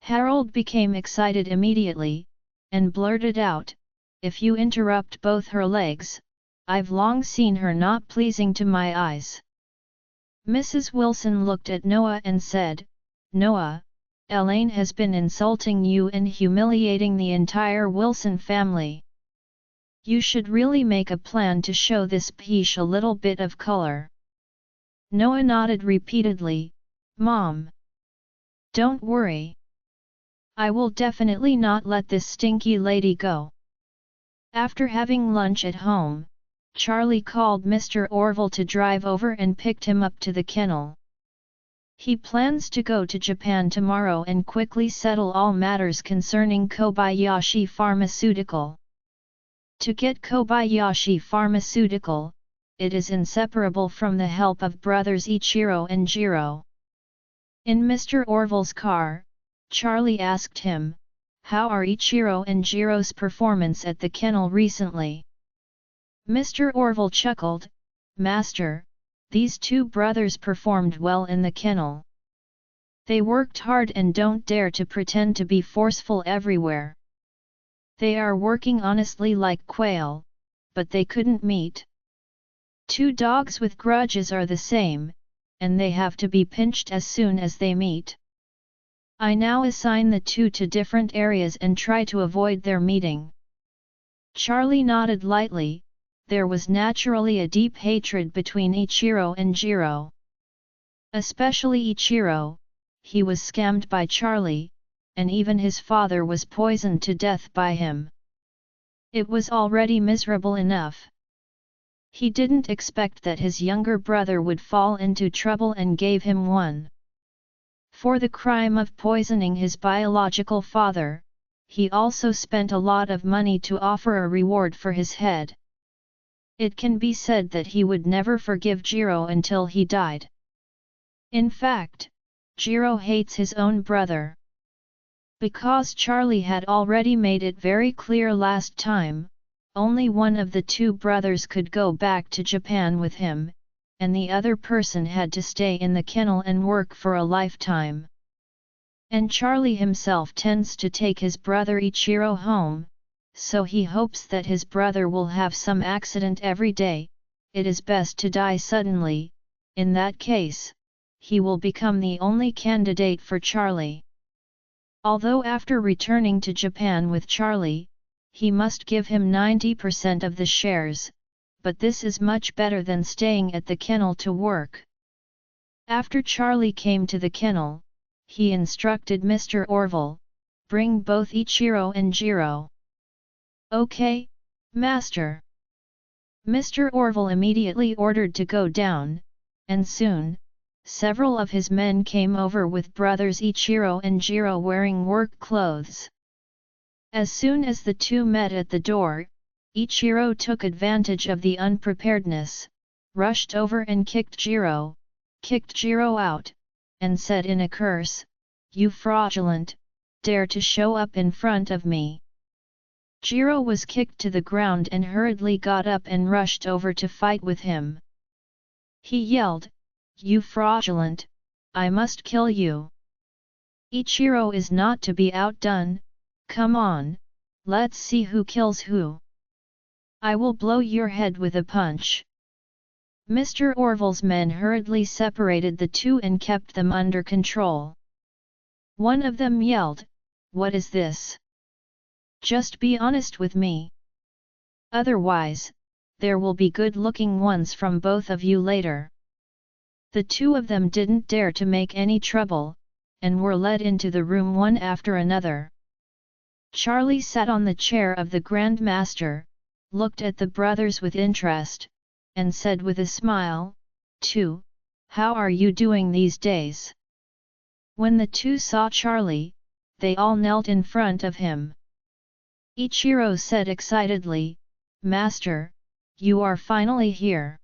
Harold became excited immediately, and blurted out, "If you interrupt both her legs, I've long seen her not pleasing to my eyes." Mrs. Wilson looked at Noah and said, "Noah, Elaine has been insulting you and humiliating the entire Wilson family. You should really make a plan to show this peach a little bit of color." Noah nodded repeatedly, "Mom. Don't worry. I will definitely not let this stinky lady go." After having lunch at home, Charlie called Mr. Orville to drive over and picked him up to the kennel. He plans to go to Japan tomorrow and quickly settle all matters concerning Kobayashi Pharmaceutical. To get Kobayashi Pharmaceutical, it is inseparable from the help of brothers Ichiro and Jiro. In Mr. Orville's car, Charlie asked him, "How are Ichiro and Jiro's performance at the kennel recently?" Mr. Orville chuckled, "Master, these two brothers performed well in the kennel. They worked hard and don't dare to pretend to be forceful everywhere. They are working honestly like quail, but they couldn't meet. Two dogs with grudges are the same, and they have to be pinched as soon as they meet. I now assign the two to different areas and try to avoid their meeting." Charlie nodded lightly. There was naturally a deep hatred between Ichiro and Jiro. Especially Ichiro, he was scammed by Charlie, and even his father was poisoned to death by him. It was already miserable enough. He didn't expect that his younger brother would fall into trouble and gave him one. For the crime of poisoning his biological father, he also spent a lot of money to offer a reward for his head. It can be said that he would never forgive Jiro until he died. In fact, Jiro hates his own brother. Because Charlie had already made it very clear last time, only one of the two brothers could go back to Japan with him, and the other person had to stay in the kennel and work for a lifetime. And Charlie himself tends to take his brother Ichiro home, so he hopes that his brother will have some accident every day. It is best to die suddenly. In that case, he will become the only candidate for Charlie. Although after returning to Japan with Charlie, he must give him 90% of the shares, but this is much better than staying at the kennel to work. After Charlie came to the kennel, he instructed Mr. Orville, "Bring both Ichiro and Jiro." "Okay, Master." Mr. Orville immediately ordered to go down, and soon, several of his men came over with brothers Ichiro and Jiro wearing work clothes. As soon as the two met at the door, Ichiro took advantage of the unpreparedness, rushed over and kicked Jiro out, and said in a curse, "You fraudulent, dare to show up in front of me." Jiro was kicked to the ground and hurriedly got up and rushed over to fight with him. He yelled, "You fraudulent, I must kill you. Ichiro is not to be outdone, come on, let's see who kills who. I will blow your head with a punch." Mr. Orville's men hurriedly separated the two and kept them under control. One of them yelled, "What is this? Just be honest with me. Otherwise, there will be good-looking ones from both of you later." The two of them didn't dare to make any trouble, and were led into the room one after another. Charlie sat on the chair of the Grand Master, looked at the brothers with interest, and said with a smile, "Two, how are you doing these days?" When the two saw Charlie, they all knelt in front of him. Ichiro said excitedly, "Master, you are finally here.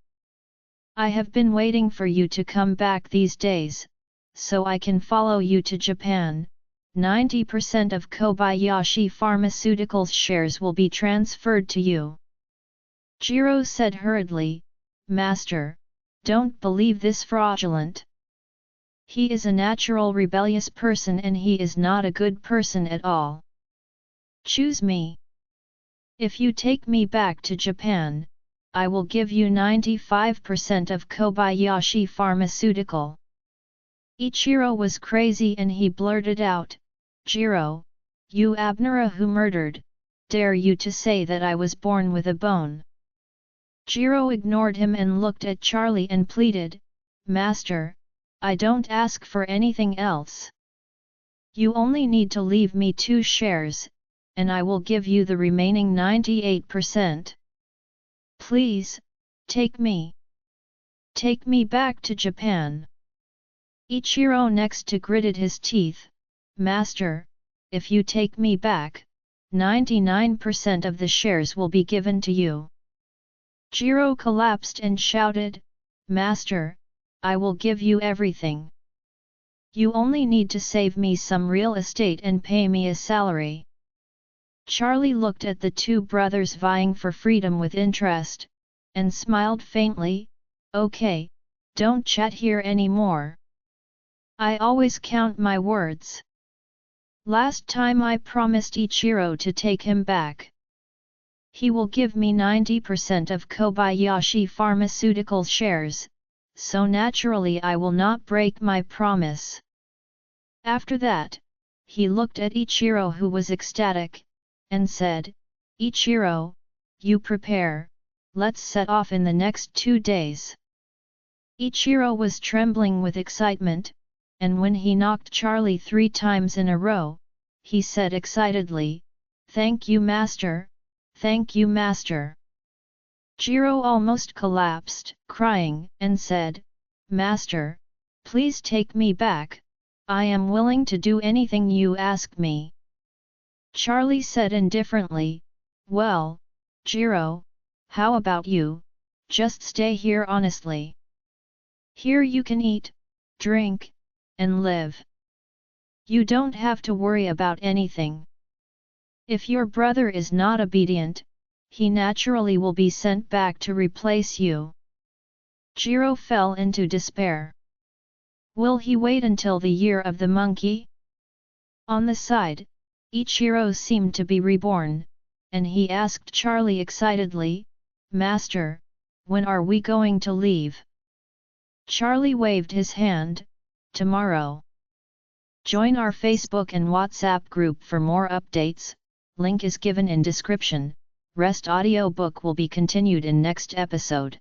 I have been waiting for you to come back these days, so I can follow you to Japan. 90% of Kobayashi Pharmaceuticals shares will be transferred to you." Jiro said hurriedly, "Master, don't believe this fraudulent. He is a natural rebellious person and he is not a good person at all. Choose me. If you take me back to Japan, I will give you 95% of Kobayashi Pharmaceutical." Ichiro was crazy and he blurted out, "Jiro, you Abnera who murdered, dare you to say that I was born with a bone?" Jiro ignored him and looked at Charlie and pleaded, "Master, I don't ask for anything else. You only need to leave me 2 shares, and I will give you the remaining 98%. Please, take me. Take me back to Japan." Ichiro next gritted his teeth, "Master, if you take me back, 99% of the shares will be given to you." Jiro collapsed and shouted, "Master, I will give you everything. You only need to save me some real estate and pay me a salary." Charlie looked at the two brothers vying for freedom with interest, and smiled faintly, "Okay, don't chat here anymore. I always count my words. Last time I promised Ichiro to take him back. He will give me 90% of Kobayashi Pharmaceuticals shares, so naturally I will not break my promise." After that, he looked at Ichiro who was ecstatic, and said, "Ichiro, you prepare, let's set off in the next 2 days." Ichiro was trembling with excitement, and when he knocked Charlie 3 times in a row, he said excitedly, "Thank you, Master, thank you, Master." Jiro almost collapsed, crying, and said, "Master, please take me back, I am willing to do anything you ask me." Charlie said indifferently, "Well, Jiro, how about you, just stay here honestly. Here you can eat, drink, and live. You don't have to worry about anything. If your brother is not obedient, he naturally will be sent back to replace you." Jiro fell into despair. Will he wait until the year of the monkey? On the side, Ichiro seemed to be reborn, and he asked Charlie excitedly, "Master, when are we going to leave?" Charlie waved his hand, "Tomorrow." Join our Facebook and WhatsApp group for more updates, link is given in description. Rest audiobook will be continued in next episode.